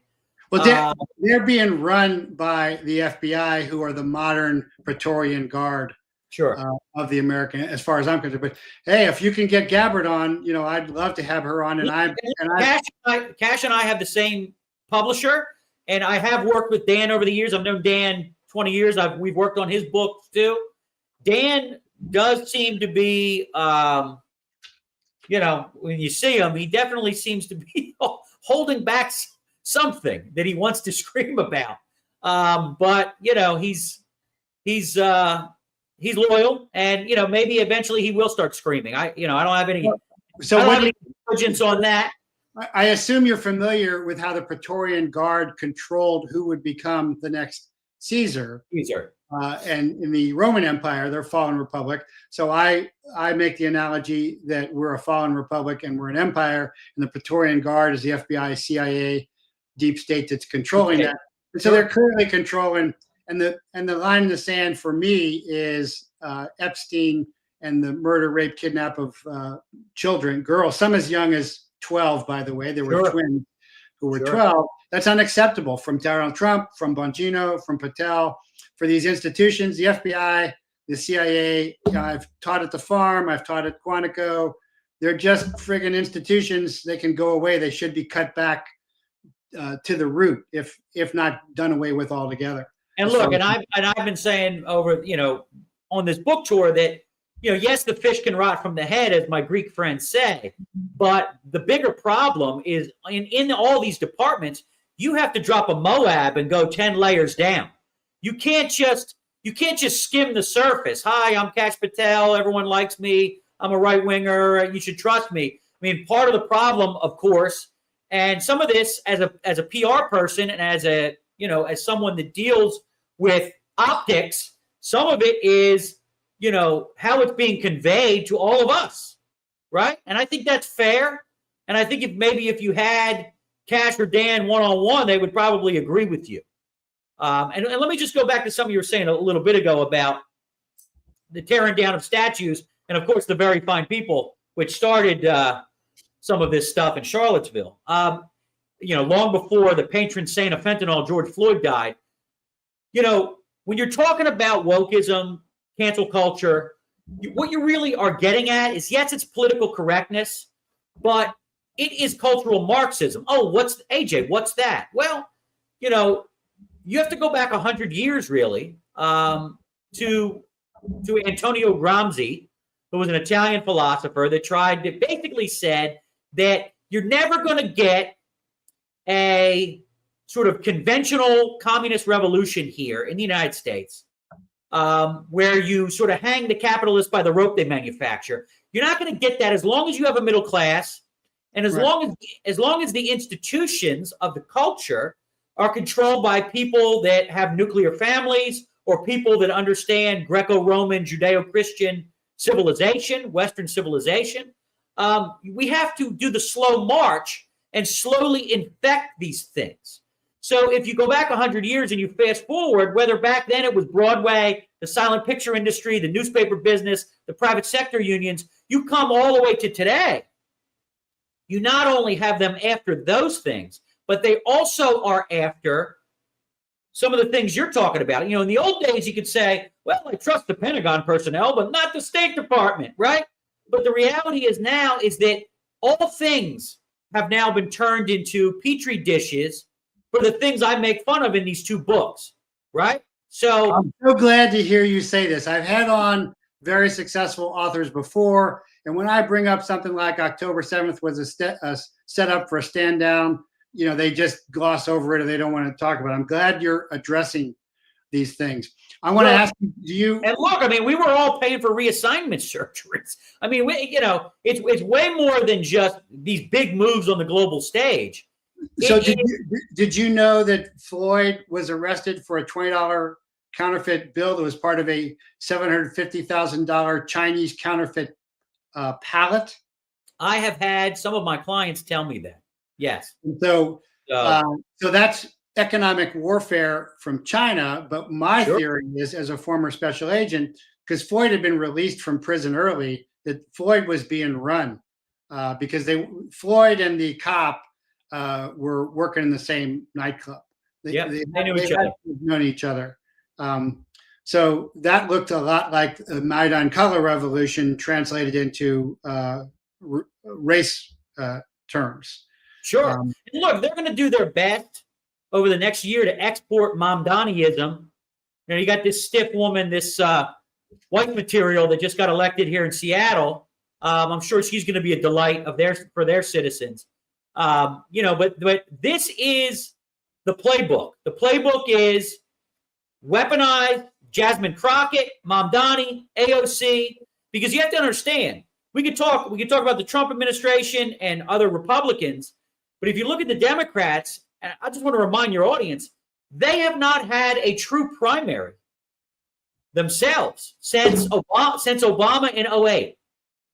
Well, they're being run by the FBI, who are the modern Praetorian Guard. Sure. Of the American, as far as I'm concerned. But hey, if you can get Gabbard on, I'd love to have her on. Cash and I have the same publisher, and I have worked with Dan over the years. I've known Dan 20 years. We've worked on his books too. Dan does seem to be, when you see him, he definitely seems to be holding back something that he wants to scream about. But he's loyal, and maybe eventually he will start screaming. I don't have any intelligence on that. I assume you're familiar with how the Praetorian Guard controlled who would become the next Caesar. And in the Roman Empire, they're a fallen republic. So I make the analogy that we're a fallen republic and we're an empire, and the Praetorian Guard is the FBI, CIA, deep state that's controlling that. And so they're clearly controlling. And the line in the sand for me is Epstein and the murder, rape, kidnap of children, girls, some as young as 12, by the way. There were twins who were 12. That's unacceptable from Donald Trump, from Bongino, from Patel, for these institutions, the FBI, the CIA. I've taught at the farm. I've taught at Quantico. They're just friggin' institutions. They can go away. They should be cut back to the root, if not done away with altogether. And look, and I've been saying over, on this book tour that, yes, the fish can rot from the head, as my Greek friends say, but the bigger problem is in all these departments, you have to drop a Moab and go 10 layers down. You can't just skim the surface. Hi, I'm Cash Patel. Everyone likes me. I'm a right winger. You should trust me. I mean, part of the problem, of course, and some of this as a PR person and as someone that deals with optics, some of it is, how it's being conveyed to all of us, right? And I think that's fair. And I think if you had Cash or Dan one-on-one, they would probably agree with you. And let me just go back to something you were saying a little bit ago about the tearing down of statues, and of course the very fine people, which started some of this stuff in Charlottesville. Long before the patron saint of fentanyl, George Floyd, died. When you're talking about wokeism, cancel culture, what you really are getting at is, yes, it's political correctness, but it is cultural Marxism. Oh, what's that? Well, you have to go back 100 years, really, to Antonio Gramsci, who was an Italian philosopher that basically said that you're never going to get a sort of conventional communist revolution here in the United States, where you sort of hang the capitalists by the rope they manufacture. You're not going to get that as long as you have a middle class, and as long as the institutions of the culture are controlled by people that have nuclear families or people that understand Greco-Roman, Judeo-Christian civilization, Western civilization. We have to do the slow march and slowly infect these things. So if you go back 100 years and you fast forward, whether back then it was Broadway, the silent picture industry, the newspaper business, the private sector unions, you come all the way to today. You not only have them after those things, but they also are after some of the things you're talking about. You know, in the old days, you could say, well, I trust the Pentagon personnel, but not the State Department, right? But the reality is now is that all things have now been turned into petri dishes for the things I make fun of in these two books, right? So I'm so glad to hear you say this. I've had on very successful authors before, and when I bring up something like October 7th was a setup for a stand down, you know, they just gloss over it or they don't want to talk about it. I'm glad you're addressing these things. I want to ask you, do you? And look, I mean, we were all paying for reassignment surgeries. I mean, you know, it's way more than just these big moves on the global stage. So did you know that Floyd was arrested for a $20 counterfeit bill that was part of a $750,000 Chinese counterfeit pallet? I have had some of my clients tell me that. Yes. And so that's economic warfare from China. But my theory is, as a former special agent, because Floyd had been released from prison early, that Floyd was being run because Floyd and the cop were working in the same nightclub. They knew each other. Known each other. So that looked a lot like the Maidan color revolution translated into race terms. Sure. And look, they're going to do their best over the next year to export Mamdaniism. You know, you got this stiff woman, this white material that just got elected here in Seattle. I'm sure she's going to be a delight for their citizens. You know, but this is the playbook. The playbook is weaponize Jasmine Crockett, Mamdani, AOC, because you have to understand, we could talk about the Trump administration and other Republicans, but if you look at the Democrats, and I just want to remind your audience, they have not had a true primary themselves since Obama in 2008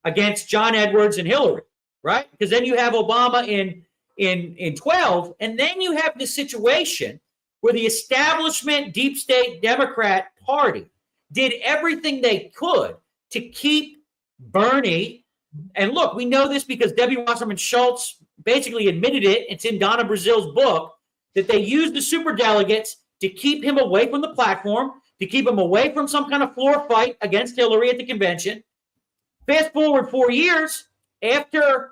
against John Edwards and Hillary, right? Because then you have Obama in 2012, and then you have this situation where the establishment deep state Democrat Party did everything they could to keep Bernie. And look, we know this because Debbie Wasserman Schultz basically admitted it. It's in Donna Brazil's book that they used the superdelegates to keep him away from the platform, to keep him away from some kind of floor fight against Hillary at the convention. Fast forward 4 years after,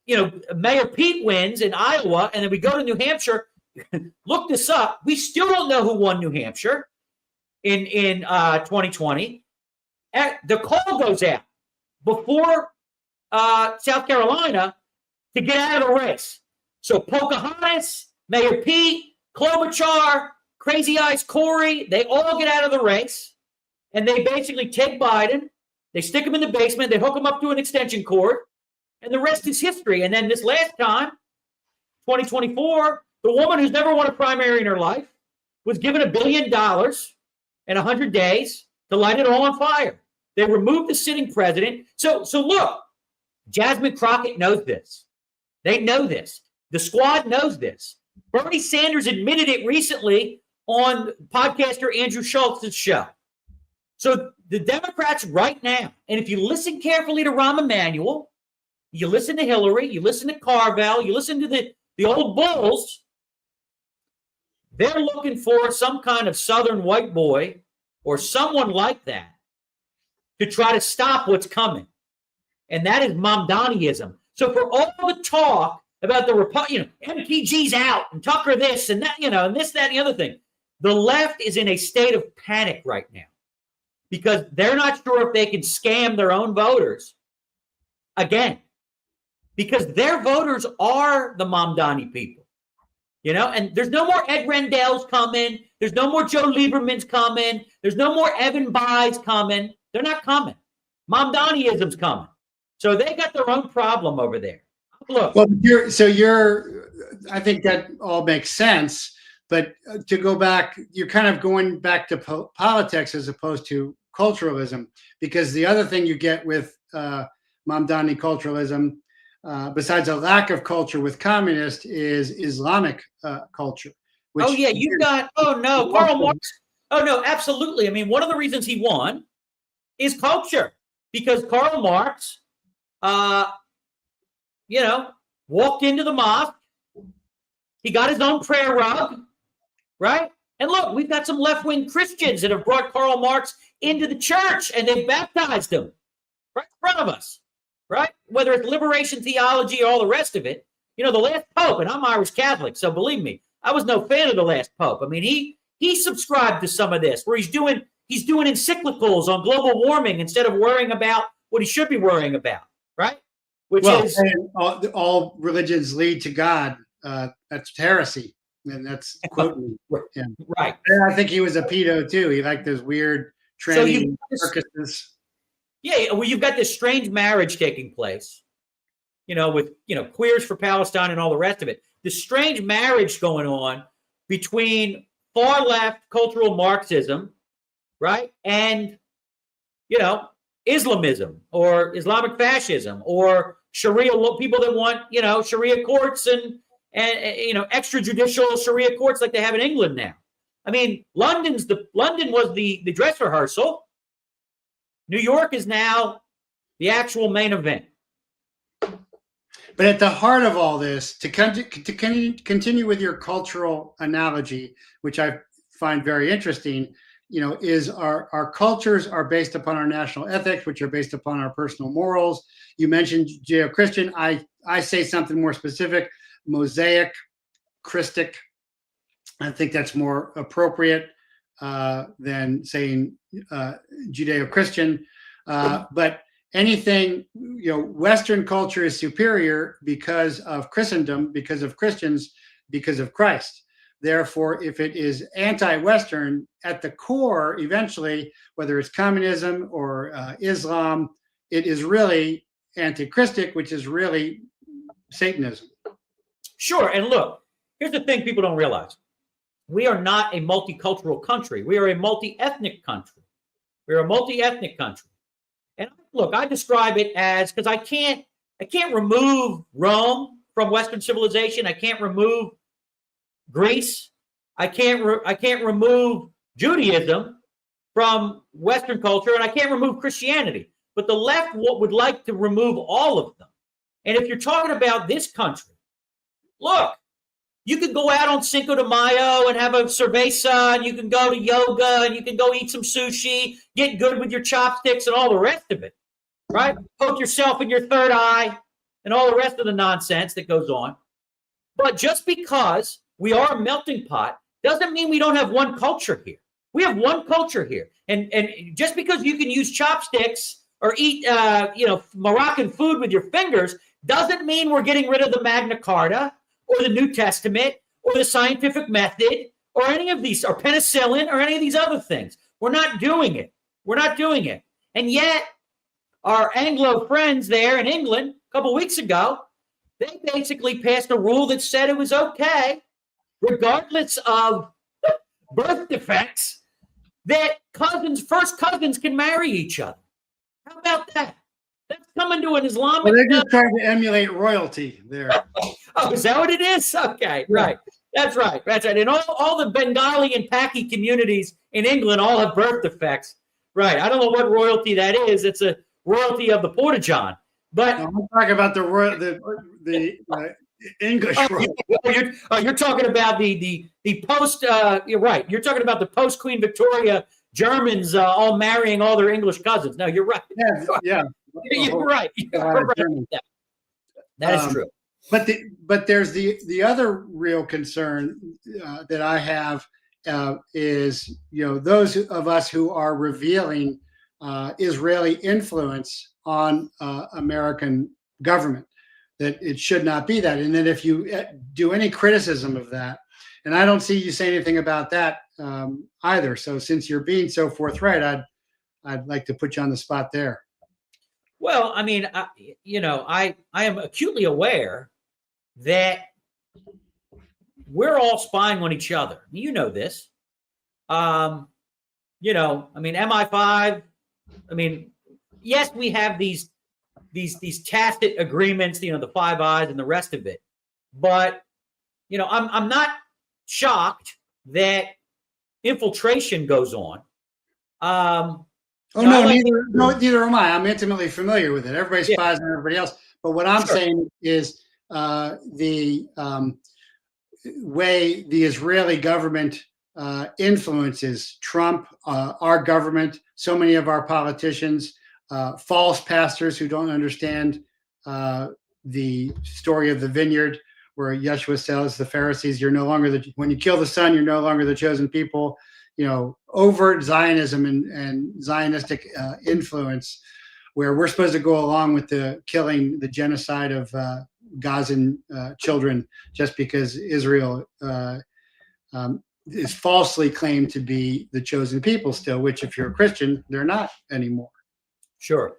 you know, Mayor Pete wins in Iowa, and then we go to New Hampshire. Look this up. We still don't know who won New Hampshire in 2020. The call goes out before South Carolina to get out of the race. So Pocahontas, Mayor Pete, Klobuchar, Crazy Eyes Corey, they all get out of the race, and they basically take Biden, they stick him in the basement, they hook him up to an extension cord, and the rest is history. And then this last time, 2024, the woman who's never won a primary in her life was given $1 billion in 100 days to light it all on fire. They removed the sitting president. So look, Jasmine Crockett knows this. They know this. The squad knows this. Bernie Sanders admitted it recently on podcaster Andrew Schultz's show. So the Democrats right now, and if you listen carefully to Rahm Emanuel, you listen to Hillary, you listen to Carvel, you listen to the old bulls, they're looking for some kind of Southern white boy or someone like that to try to stop what's coming. And that is Mamdaniism. So for all the talk about the MTG's out and Tucker this and that, and this, that, and the other thing, the left is in a state of panic right now because they're not sure if they can scam their own voters again, because their voters are the Mamdani people. And there's no more Ed Rendell's coming. There's no more Joe Lieberman's coming. There's no more Evan Bayh's coming. They're not coming. Mamdaniism's coming. So they got their own problem over there. Look. Well, I think that all makes sense. But to go back, you're kind of going back to politics as opposed to culturalism, because the other thing you get with Mamdani culturalism, besides a lack of culture with communists, is Islamic culture. Oh yeah, you've got. Oh no, Karl Marx. Oh no, absolutely. I mean, one of the reasons he won is culture, because Karl Marx, walked into the mosque. He got his own prayer rug, right? And look, we've got some left-wing Christians that have brought Karl Marx into the church, and they've baptized him right in front of us, right? Whether it's liberation theology or all the rest of it. The last pope, and I'm Irish Catholic, so believe me, I was no fan of the last pope. I mean, he subscribed to some of this, where he's doing encyclicals on global warming instead of worrying about what he should be worrying about, right? Which is all religions lead to God. That's heresy. And that's quoting him. Right. And I think he was a pedo too. He liked those weird tranny circuses. Yeah, well, you've got this strange marriage taking place, with queers for Palestine and all the rest of it. This strange marriage going on between far left cultural Marxism, right, and Islamism or Islamic fascism or Sharia people that want Sharia courts and extrajudicial Sharia courts like they have in England now. I mean, London was the dress rehearsal. New York is now the actual main event. But at the heart of all this, to continue with your cultural analogy, which I find very interesting, is our cultures are based upon our national ethics, which are based upon our personal morals. You mentioned Judeo-Christian. I say something more specific. Mosaic, Christic. I think that's more appropriate than saying Judeo-Christian. But anything, Western culture is superior because of Christendom, because of Christians, because of Christ. Therefore, if it is anti-Western at the core, eventually, whether it's communism or Islam, it is really anti-Christic, which is really Satanism. Sure. And look, here's the thing people don't realize. We are not a multicultural country. We are a multi-ethnic country. We're a multi-ethnic country. And look, I describe it as, because I can't remove Rome from Western civilization. I can't remove Greece. I can't remove Judaism from Western culture, and I can't remove Christianity. But the left would like to remove all of them. And if you're talking about this country, look, you could go out on Cinco de Mayo and have a cerveza, and you can go to yoga, and you can go eat some sushi, get good with your chopsticks and all the rest of it, right? Poke yourself in your third eye and all the rest of the nonsense that goes on. But just because we are a melting pot doesn't mean we don't have one culture here. We have one culture here. And just because you can use chopsticks or eat Moroccan food with your fingers doesn't mean we're getting rid of the Magna Carta or the New Testament or the scientific method or any of these, or penicillin or any of these other things. We're not doing it. We're not doing it. And yet our Anglo friends there in England a couple weeks ago, they basically passed a rule that said it was okay, regardless of birth defects, that first cousins can marry each other. How about that? That's coming to an Islamic. Well, they're just trying to emulate royalty there. Oh, is that what it is? Okay, right. That's right. That's right. And all the Bengali and Paki communities in England all have birth defects. Right. I don't know what royalty that is. It's a royalty of the Porta-John. But no, I'm talking about the English royalty. You're talking about the post. You're right. You're talking about the post Queen Victoria Germans all marrying all their English cousins. No, you're right. Yeah. You're right. That is true. But there's the other real concern that I have is those of us who are revealing Israeli influence on American government, that it should not be that, and that if you do any criticism of that, and I don't see you say anything about that either. So since you're being so forthright, I'd like to put you on the spot there. Well, I mean, I am acutely aware that we're all spying on each other. You know this. I mean, MI5. I mean, yes, we have these these tacit agreements, the Five Eyes and the rest of it. But I'm not shocked that infiltration goes on. Neither am I. I'm intimately familiar with it. Everybody spies on everybody else. But what I'm saying is the way the Israeli government influences Trump, our government, so many of our politicians, false pastors who don't understand the story of the vineyard, where Yeshua tells the Pharisees, "You're no longer when you kill the Son, you're no longer the chosen people." Overt Zionism and Zionistic influence, where we're supposed to go along with the genocide of Gazan children just because Israel is falsely claimed to be the chosen people still, which if you're a Christian, they're not anymore. Sure.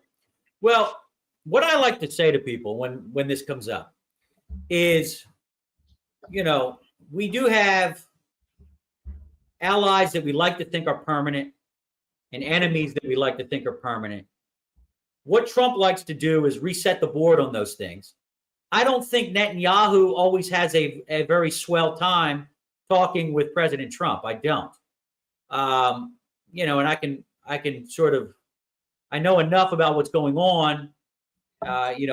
Well, what I like to say to people when this comes up is, we do have allies that we like to think are permanent and enemies that we like to think are permanent. What Trump likes to do is reset the board on those things. I don't think Netanyahu always has a very swell time talking with President Trump. I don't. And I can sort of, I know enough about what's going on,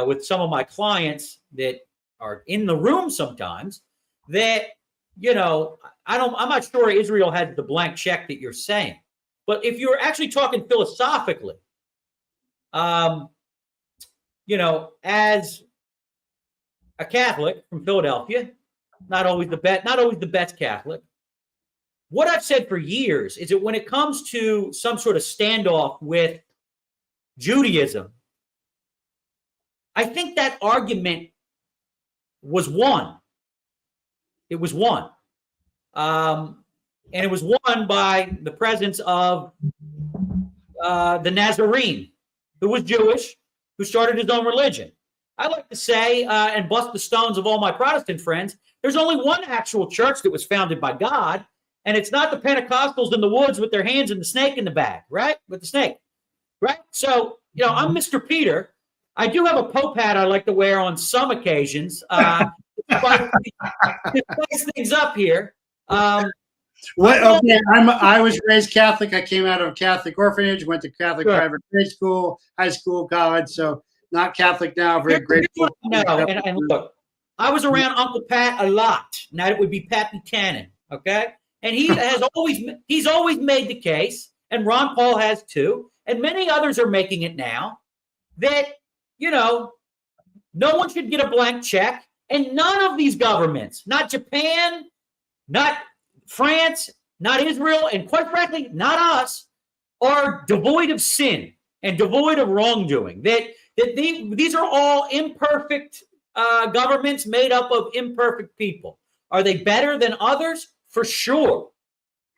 with some of my clients that are in the room sometimes that, I'm not sure Israel has the blank check that you're saying. But if you're actually talking philosophically, as a Catholic from Philadelphia, not always the best Catholic, what I've said for years is that when it comes to some sort of standoff with Judaism, I think that argument was won. It was won. And it was won by the presence of the Nazarene, who was Jewish, who started his own religion. I like to say, and bust the stones of all my Protestant friends, there's only one actual church that was founded by God, and it's not the Pentecostals in the woods with their hands and the snake in the bag, right? With the snake, right? So, I'm Mr. Peter. I do have a Pope hat I like to wear on some occasions. To spice things up here. I was raised Catholic. I came out of a Catholic orphanage, went to Catholic private grade school, high school, college. So not Catholic now. Very grateful. No, and look, I was around Uncle Pat a lot. Now it would be Pat Buchanan, okay? And he's always made the case, and Ron Paul has too, and many others are making it now, that no one should get a blank check, and none of these governments, not Japan, not France, not Israel, and quite frankly, not us, are devoid of sin and devoid of wrongdoing. These are all imperfect governments made up of imperfect people. Are they better than others? For sure.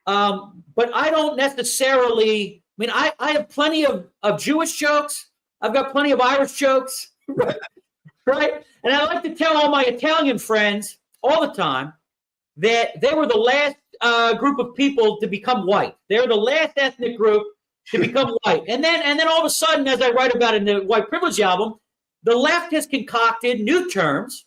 But I don't necessarily, I have plenty of Jewish jokes. I've got plenty of Irish jokes, right? And I like to tell all my Italian friends all the time that they were the last group of people to become white. They're the last ethnic group to become white. And then all of a sudden, as I write about in the White Privilege album, the left has concocted new terms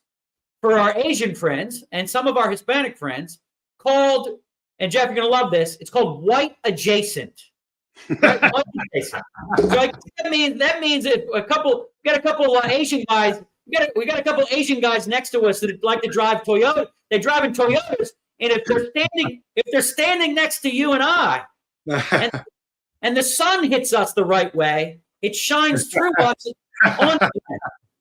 for our Asian friends and some of our Hispanic friends called, and Jeff, you're going to love this, it's called white adjacent. Right? White adjacent. So that means if we got a couple Asian guys, we got a couple Asian guys next to us that like to drive Toyota. They drive in Toyotas, and if they're standing next to you and I, and the sun hits us the right way, it shines through us on them,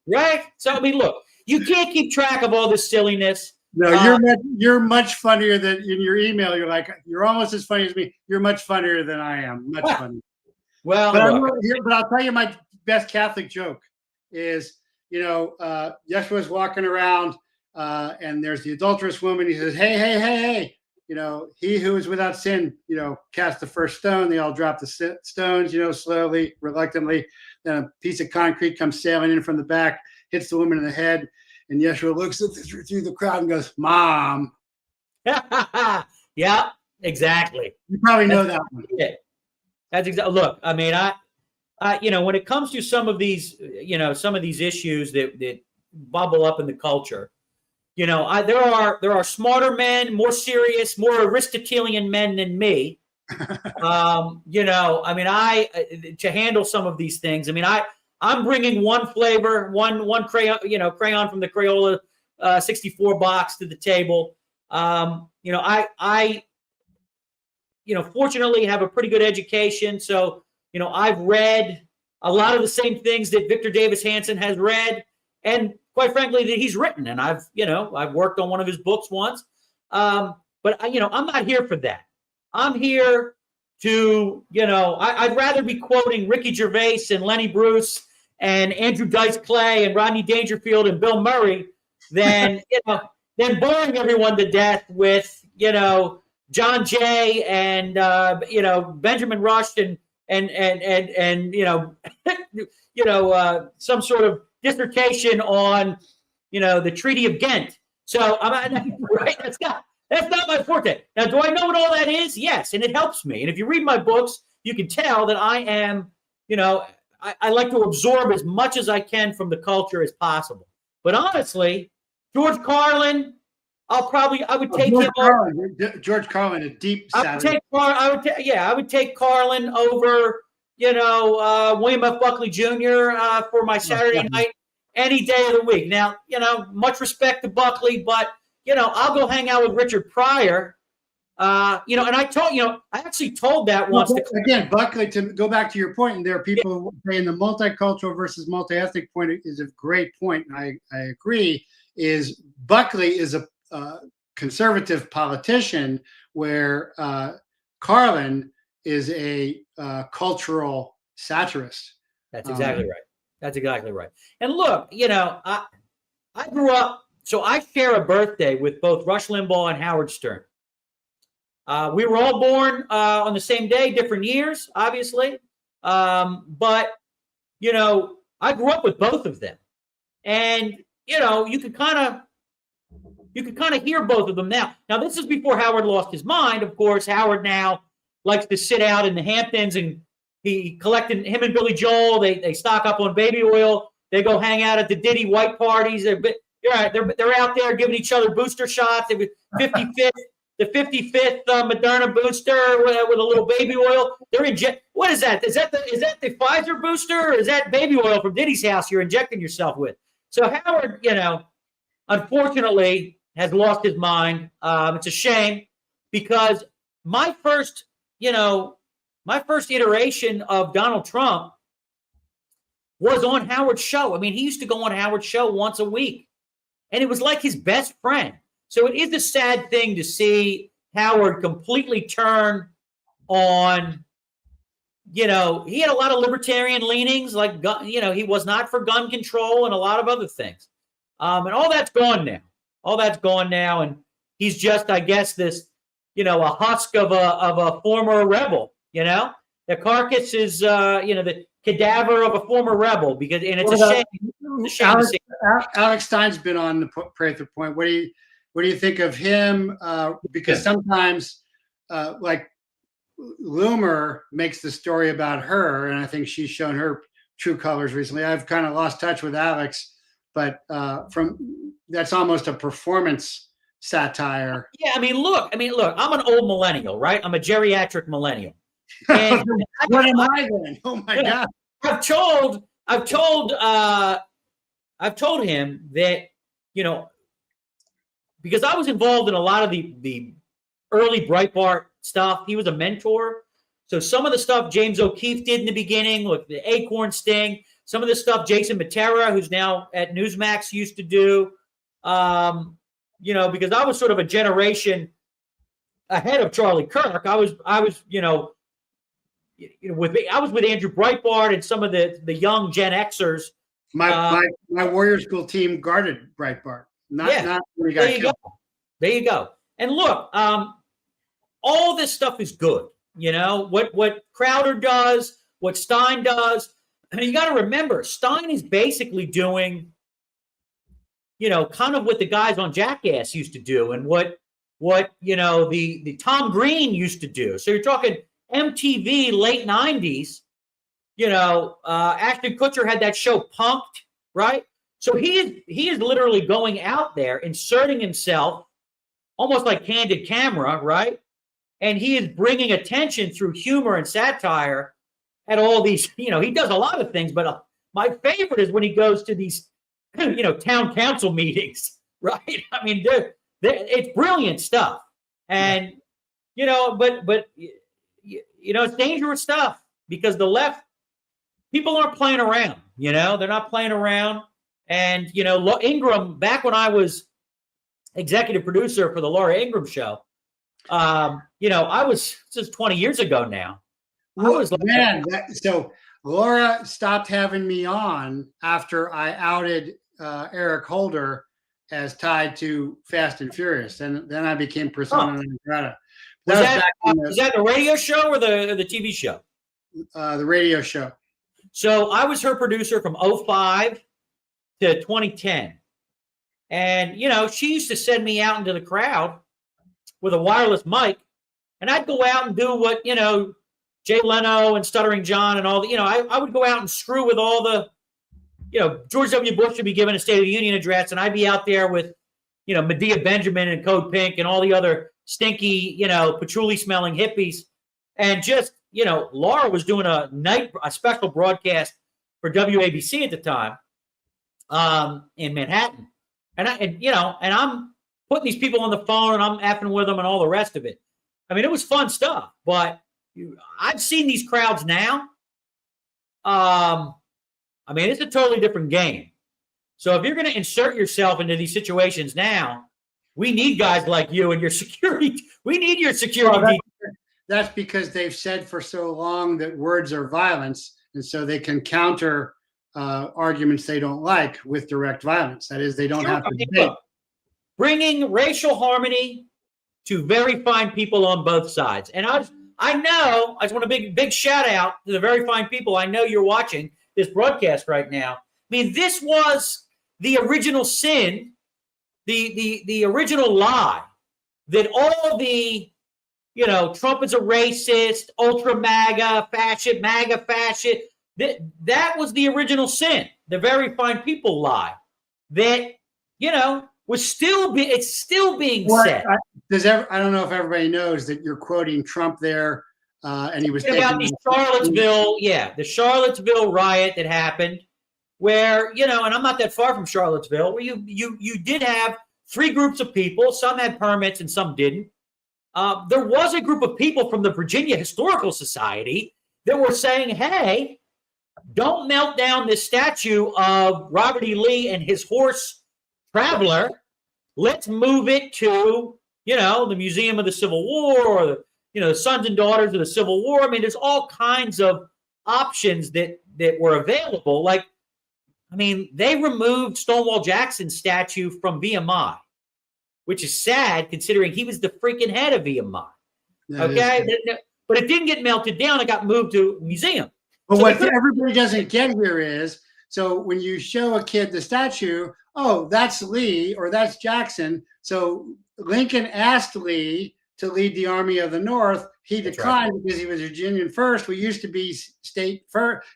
right? So look, you can't keep track of all this silliness. No, you're much funnier than in your email. You're almost as funny as me. You're much funnier than I am. Much funnier. Well, but I'll tell you my best Catholic joke is, Yeshua's walking around and there's the adulterous woman. He says, hey, he who is without sin, cast the first stone. They all drop the stones, slowly, reluctantly. Then a piece of concrete comes sailing in from the back, hits the woman in the head. And Yeshua looks through the crowd and goes, "Mom." Yeah, exactly. You probably know that one. That's exactly. Look, when it comes to some of these, some of these issues that bubble up in the culture, there are smarter men, more serious, more Aristotelian men than me. To handle some of these things. I mean, I'm bringing one flavor, one crayon, crayon from the Crayola 64 box to the table. I fortunately have a pretty good education. So, I've read a lot of the same things that Victor Davis Hanson has read, and quite frankly, that he's written. And I've worked on one of his books once. But I'm not here for that. I'm here to, I'd rather be quoting Ricky Gervais and Lenny Bruce and Andrew Dice Clay and Rodney Dangerfield and Bill Murray than boring everyone to death with, John Jay and, Benjamin Rush and some sort of dissertation on, the Treaty of Ghent. So right, that's not my forte. Now, do I know what all that is? Yes, and it helps me. And if you read my books, you can tell that I am, I like to absorb as much as I can from the culture as possible. But honestly, George Carlin, I would take him over. George Carlin, a deep Saturday. I would take Carlin over, William F. Buckley Jr. For my Saturday night any day of the week. Now, much respect to Buckley, but I'll go hang out with Richard Pryor. And I actually told that once. Again, Buckley, to go back to your point, and there are people who saying the multicultural versus multi-ethnic point is a great point, and I agree, is Buckley is a conservative politician where Carlin is a cultural satirist. That's exactly right. That's exactly right. And look, I grew up, so I share a birthday with both Rush Limbaugh and Howard Stern. We were all born on the same day, different years, obviously. But I grew up with both of them. And, you could kind of hear both of them now. Now, this is before Howard lost his mind. Of course, Howard now likes to sit out in the Hamptons, and him and Billy Joel, they stock up on baby oil. They go hang out at the Diddy white parties. They're out there giving each other booster shots. The 55th Moderna booster with a little baby oil. What is that? Is that the Pfizer booster, or is that baby oil from Diddy's house you're injecting yourself with? So Howard, unfortunately, has lost his mind. It's a shame, because my first iteration of Donald Trump was on Howard's show. I mean, he used to go on Howard's show once a week. And it was like his best friend. So it is a sad thing to see Howard completely turn on, he had a lot of libertarian leanings, like, he was not for gun control and a lot of other things. And all that's gone now. And he's just, I guess, this, a husk of a former rebel, The carcass is, the cadaver of a former rebel, and it's a shame. Alex Stein's been on the Prather Point. What do you think of him? Because sometimes, like Loomer makes the story about her, and I think she's shown her true colors recently. I've kind of lost touch with Alex, but that's almost a performance satire. Yeah, I mean, look. I'm an old millennial, right? I'm a geriatric millennial. And what am I then? Oh my God! I've told him that, because I was involved in a lot of the early Breitbart stuff. He was a mentor. So some of the stuff James O'Keefe did in the beginning, with the Acorn Sting, some of the stuff Jason Matera, who's now at Newsmax, used to do, because I was sort of a generation ahead of Charlie Kirk. I was with Andrew Breitbart and some of the young Gen Xers. My Warrior School team guarded Breitbart. Not when he got killed. There you go. And look, all this stuff is good. What Crowder does, what Stein does. And you got to remember, Stein is basically doing, kind of what the guys on Jackass used to do, and what the Tom Green used to do. So you're talking MTV late 90s, Ashton Kutcher had that show Punked, right? So he is literally going out there, inserting himself almost like candid camera, right? And he is bringing attention through humor and satire at all these, he does a lot of things, but my favorite is when he goes to these, town council meetings, right? I mean, it's brilliant stuff. And, but it's dangerous stuff because the left, people aren't playing around, they're not playing around. And, Ingram, back when I was executive producer for the Laura Ingram show, I was just 20 years ago now. So Laura stopped having me on after I outed Eric Holder as tied to Fast and Furious, and then I became persona non grata. Was that the radio show or the TV show? The radio show. So I was her producer from 2005 to 2010. And, she used to send me out into the crowd with a wireless mic, and I'd go out and do what, Jay Leno and Stuttering John and all the, I would go out and screw with all the, George W. Bush would be giving a State of the Union address, and I'd be out there with, Medea Benjamin and Code Pink and all the other stinky, patchouli-smelling hippies. And just, Laura was doing a special broadcast for WABC at the time in Manhattan. And I'm putting these people on the phone and I'm effing with them and all the rest of it. I mean, it was fun stuff, but I've seen these crowds now. It's a totally different game. So if you're going to insert yourself into these situations now, we need guys like you and your security. We need your security. Well, that's because they've said for so long that words are violence, and so they can counter arguments they don't like with direct violence. That is, they don't have to debate. Bringing racial harmony to very fine people on both sides. And I just want a big shout out to the very fine people. I know you're watching this broadcast right now. I mean, this was the original sin, the original lie that all the, Trump is a racist, ultra MAGA fascist, that was the original sin, the very fine people lie that, it's still being said. I don't know if everybody knows that you're quoting Trump there, and he was about the Charlottesville riot that happened, where and I'm not that far from Charlottesville, where you did have three groups of people. Some had permits and some didn't. There was a group of people from the Virginia Historical Society that were saying, "Hey, don't melt down this statue of Robert E. Lee and his horse Traveler. Let's move it to, the Museum of the Civil War or the Sons and Daughters of the Civil War." I mean, there's all kinds of options that were available. Like, they removed Stonewall Jackson's statue from VMI, which is sad considering he was the freaking head of VMI. Okay, but it didn't get melted down. It got moved to a museum. But what everybody doesn't get here is, so when you show a kid the statue, oh, that's Lee or that's Jackson. So Lincoln asked Lee to lead the Army of the North. He declined because he was Virginian first. We used to be state first.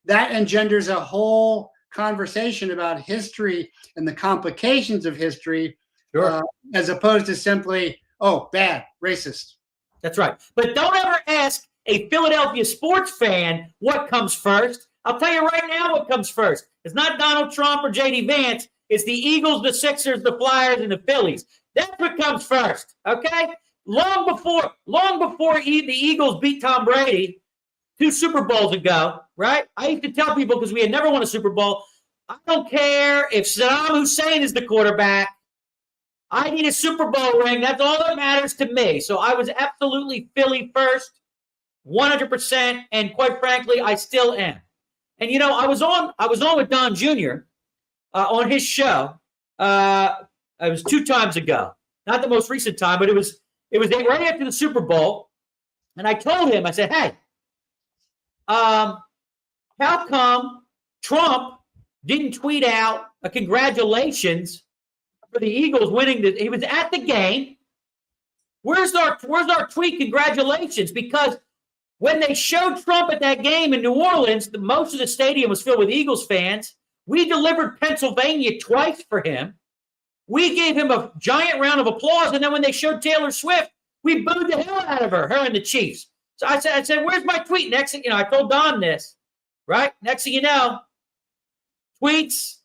That engenders a whole conversation about history and the complications of history, as opposed to simply, oh, bad, racist. That's right. But don't ever ask a Philadelphia sports fan what comes first. I'll tell you right now what comes first. It's not Donald Trump or J.D. Vance. It's the Eagles, the Sixers, the Flyers, and the Phillies. That's what comes first, okay? Long before the Eagles beat Tom Brady 2 Super Bowls ago, right? I used to tell people, because we had never won a Super Bowl, I don't care if Saddam Hussein is the quarterback. I need a Super Bowl ring. That's all that matters to me. So I was absolutely Philly first, 100%, and quite frankly, I still am. And I was on with Don Jr. On his show. It was 2 times ago, not the most recent time, but it was right after the Super Bowl. And I told him, I said, "Hey, how come Trump didn't tweet out a congratulations for the Eagles winning? He was at the game. Where's our tweet congratulations? Because When they showed Trump at that game in New Orleans, most of the stadium was filled with Eagles fans. We delivered Pennsylvania twice for him. We gave him a giant round of applause. And then when they showed Taylor Swift, we booed the hell out of her and the Chiefs. So I said, where's my tweet? Next thing, I told Don this, right? Next thing you know, tweets,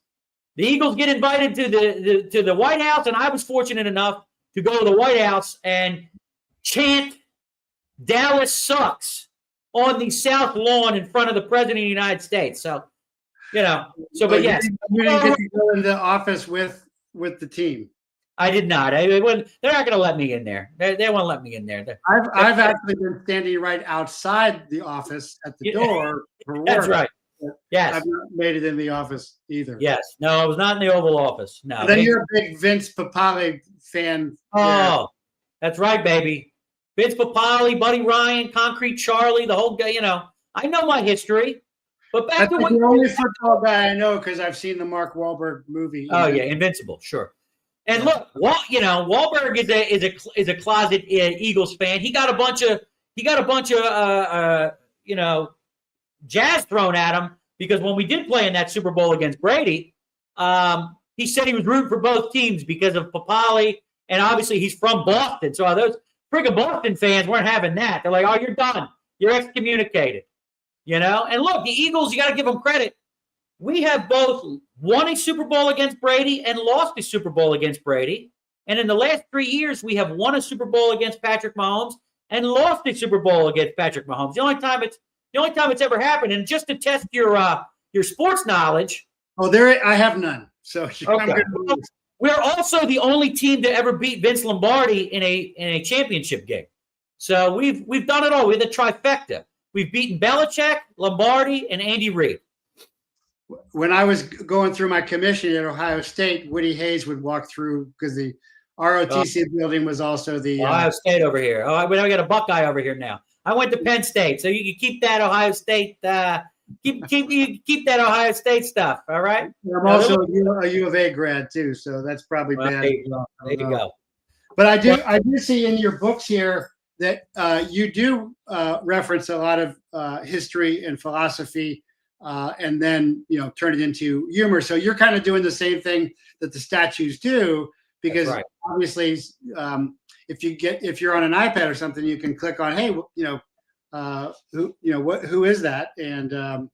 the Eagles get invited to the White House. And I was fortunate enough to go to the White House and chant Dallas sucks on the South Lawn in front of the President of the United States. So, but yes. You didn't get to go into the office with the team. I did not. They're not going to let me in there. They won't let me in there. I've actually been standing right outside the office at the door for work. That's right. Yes. I've not made it in the office either. Yes. No, I was not in the Oval Office. No. Then you're a big Vince Papale fan. Oh, that's right, baby. Vince Papale, Buddy Ryan, Concrete Charlie, the whole guy, I know my history. But back to what the only football guy I know because I've seen the Mark Wahlberg movie. Oh, yeah, Invincible, sure. And look, Wahlberg is a closet Eagles fan. He got a bunch of jazz thrown at him because when we did play in that Super Bowl against Brady, he said he was rooting for both teams because of Papale, and obviously he's from Boston. So those friggin' Boston fans weren't having that. They're like, "Oh, you're done. You're excommunicated." And look, the Eagles, you got to give them credit. We have both won a Super Bowl against Brady and lost a Super Bowl against Brady. And in the last 3 years, we have won a Super Bowl against Patrick Mahomes and lost a Super Bowl against Patrick Mahomes. The only time it's ever happened. And just to test your sports knowledge. Oh, I have none. So okay. We're also the only team to ever beat Vince Lombardi in a championship game. So we've done it all. We're the trifecta. We've beaten Belichick, Lombardi, and Andy Reid. When I was going through my commission at Ohio State, Woody Hayes would walk through because the ROTC building was also the Ohio State over here. Oh, we got a Buckeye over here now. I went to Penn State, so you can keep that Ohio State. Keep that Ohio State stuff. All right. I'm also a U of A grad too, so that's probably bad. There you go. But I do see in your books here that you do reference a lot of history and philosophy, and then turn it into humor. So you're kind of doing the same thing that the statues do, because obviously, if you're on an iPad or something, you can click on, hey, who is that? And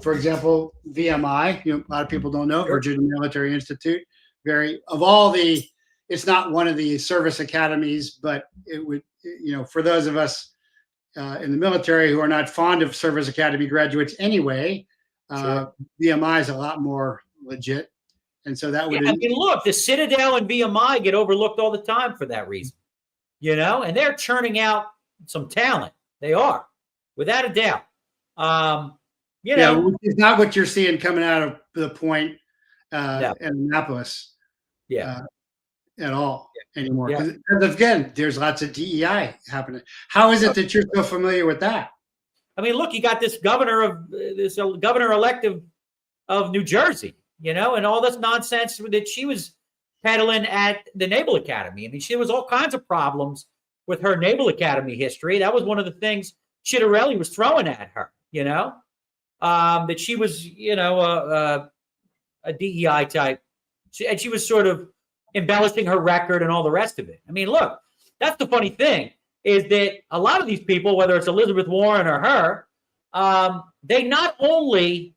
for example, VMI, a lot of people don't know, Virginia Military Institute. It's not one of the service academies, but it would, for those of us in the military who are not fond of service academy graduates anyway, VMI is a lot more legit. And so that would. Look, the Citadel and VMI get overlooked all the time for that reason, and they're churning out some talent. They are, without a doubt. It's not what you're seeing coming out of the Point and Annapolis. At all anymore. Because again, there's lots of DEI happening. How is it that you're so familiar with that? I mean, look, you got this governor-elect of New Jersey, and all this nonsense that she was peddling at the Naval Academy. I mean, there was all kinds of problems with her Naval Academy history. That was one of the things Chitterelli was throwing at her, that she was, a DEI type. And she was sort of embellishing her record and all the rest of it. I mean, look, that's the funny thing, is that a lot of these people, whether it's Elizabeth Warren or her, they not only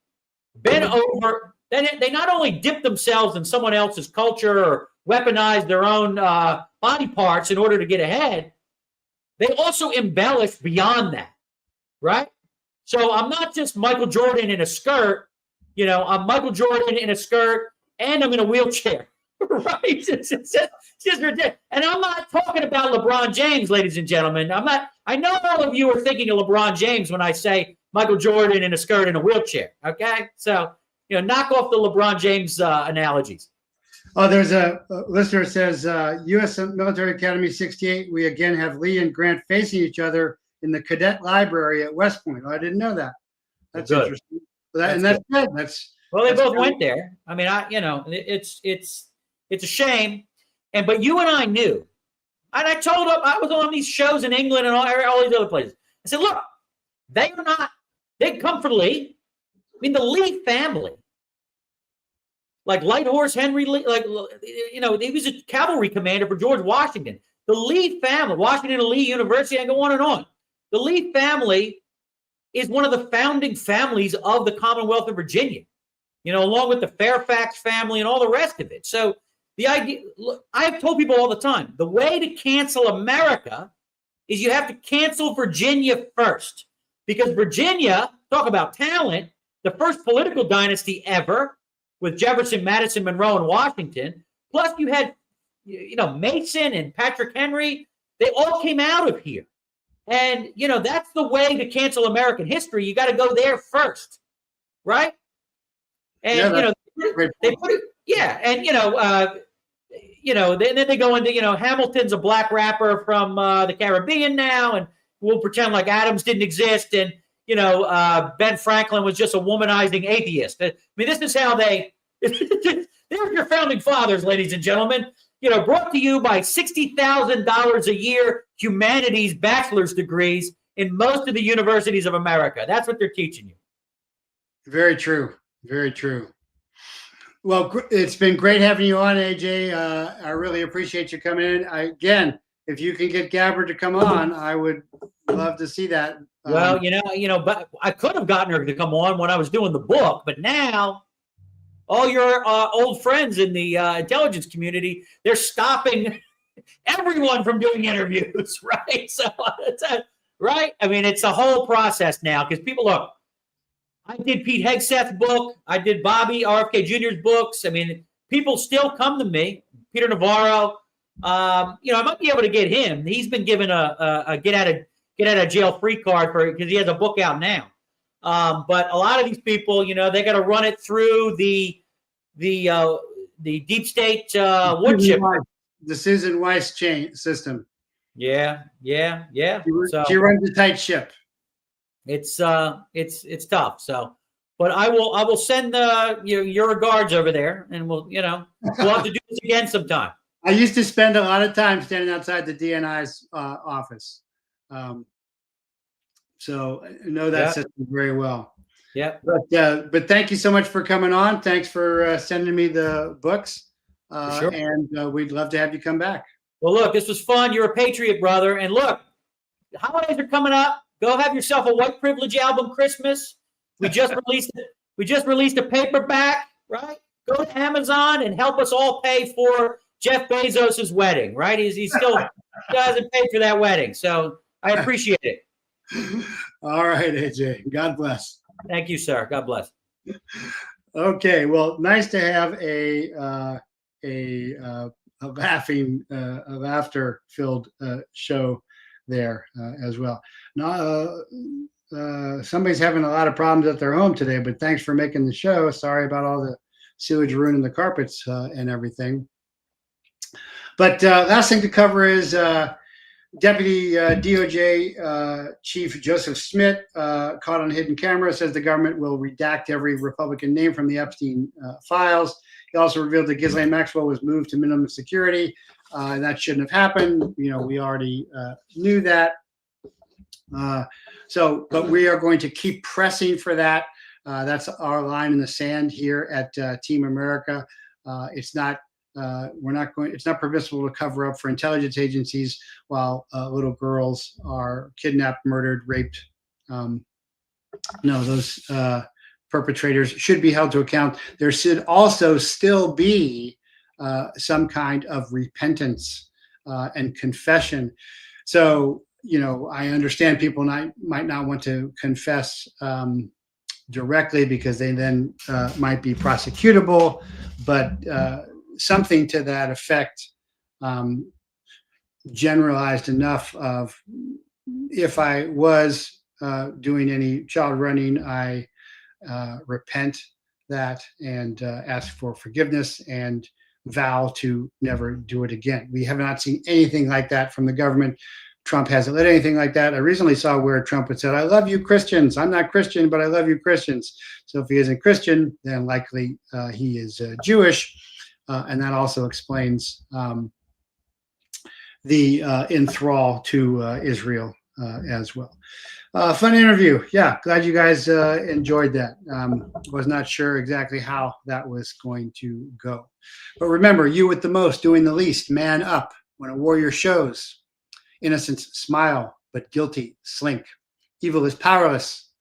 they not only dip themselves in someone else's culture or weaponize their own body parts in order to get ahead, they also embellish beyond that, right? So I'm not just Michael Jordan in a skirt, I'm Michael Jordan in a skirt and I'm in a wheelchair. Right? It's just ridiculous. And I'm not talking about LeBron James, ladies and gentlemen. I know all of you are thinking of LeBron James when I say Michael Jordan in a skirt and a wheelchair. Okay? So, knock off the LeBron James analogies. Oh, there's a listener says, U.S. Military Academy 68, we again have Lee and Grant facing each other in the cadet library at West Point. Oh, I didn't know that. That's good. Interesting. That's good. Well, they both went there. I mean, it's a shame, but you and I knew, and I told them I was on these shows in England and all these other places. I said, look, they are not, they come for Lee. I mean, the Lee family, like Light Horse Henry Lee, like, you know, he was a cavalry commander for George Washington. The Lee family, Washington and Lee University, I go on and on. The Lee family is one of the founding families of the Commonwealth of Virginia, you know, along with the Fairfax family and all the rest of it. So the idea, look, I've told people all the time, the way to cancel America is you have to cancel Virginia first. Because Virginia, talk about talent, the first political dynasty ever with Jefferson, Madison, Monroe, and Washington. Plus you had, you know, Mason and Patrick Henry. They all came out of here. And, you know, that's the way to cancel American history. You got to go there first, right? And, yeah, you know, they put it, yeah. And, you know, then they go into, you know, Hamilton's a black rapper from the Caribbean now, and we'll pretend like Adams didn't exist. And, you know, Ben Franklin was just a womanizing atheist. I mean, this is how they, there's your founding fathers, ladies and gentlemen. You know, brought to you by $60,000 a year humanities bachelor's degrees in most of the universities of America. That's what they're teaching you. Very true. Very true. Well, it's been great having you on, AJ. I really appreciate you coming in. Again, if you can get Gabbard to come on, I would love to see that. Well, you know, but I could have gotten her to come on when I was doing the book, but now all your old friends in the intelligence community, they're stopping everyone from doing interviews, right? So, right? I mean, it's a whole process now because people, look, I did Pete Hegseth's book. I did Bobby RFK Jr.'s books. I mean, people still come to me. Peter Navarro. You know, I might be able to get him. He's been given a get out of jail free card because he has a book out now. But a lot of these people, you know, they got to run it through the deep state wood chipper. The Susan Weiss chain system. Yeah. She runs a tight ship. It's tough. So, but I will send your regards over there, and we'll have to do this again sometime. I used to spend a lot of time standing outside the DNI's office. So I know that system very well. Yeah. But thank you so much for coming on. Thanks for sending me the books. Sure. And we'd love to have you come back. Well, look, this was fun. You're a patriot, brother. And look, the holidays are coming up. Go have yourself a White Privilege album Christmas. We just released a paperback, right? Go to Amazon and help us all pay for Jeff Bezos' wedding, right? He still hasn't paid for that wedding. So I appreciate it. All right, AJ. God bless. Thank you, sir. God bless. Okay. Well, nice to have a laughter-filled show there as well. Now, somebody's having a lot of problems at their home today, but thanks for making the show. Sorry about all the sewage ruining the carpets and everything. But last thing to cover is Deputy DOJ Chief Joseph Smith, caught on hidden camera, says the government will redact every Republican name from the Epstein files. He also revealed that Ghislaine Maxwell was moved to minimum security. And that shouldn't have happened. You know, we already knew that. But we are going to keep pressing for that. That's our line in the sand here at Team America. It's not permissible to cover up for intelligence agencies while little girls are kidnapped, murdered, raped. No, those perpetrators should be held to account. There should also still be some kind of repentance and confession. So, you know, I understand people might not want to confess directly because they then might be prosecutable, but something to that effect, generalized enough of, if I was doing any child running, I repent that and ask for forgiveness and vow to never do it again. We have not seen anything like that from the government. Trump hasn't let anything like that. I recently saw where Trump had said, "I love you, Christians. I'm not Christian, but I love you, Christians." So if he isn't Christian, then likely he is Jewish. And that also explains the enthrall to Israel as well. Fun interview. Yeah, glad you guys enjoyed that. Was not sure exactly how that was going to go. But remember, you with the most, doing the least, man up. When a warrior shows, innocence smile, but guilty slink. Evil is powerless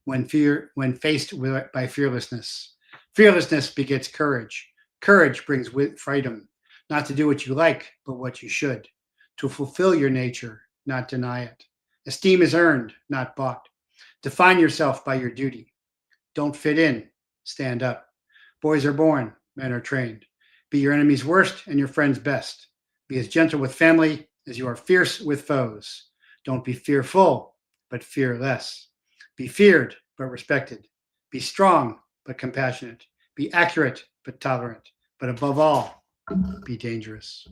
when faced by fearlessness. Fearlessness begets courage. Courage brings freedom, not to do what you like, but what you should. To fulfill your nature, not deny it. Esteem is earned, not bought. Define yourself by your duty. Don't fit in, stand up. Boys are born, men are trained. Be your enemy's worst and your friend's best. Be as gentle with family as you are fierce with foes. Don't be fearful, but fearless. Be feared, but respected. Be strong, but compassionate. Be accurate, but tolerant. But above all, be dangerous.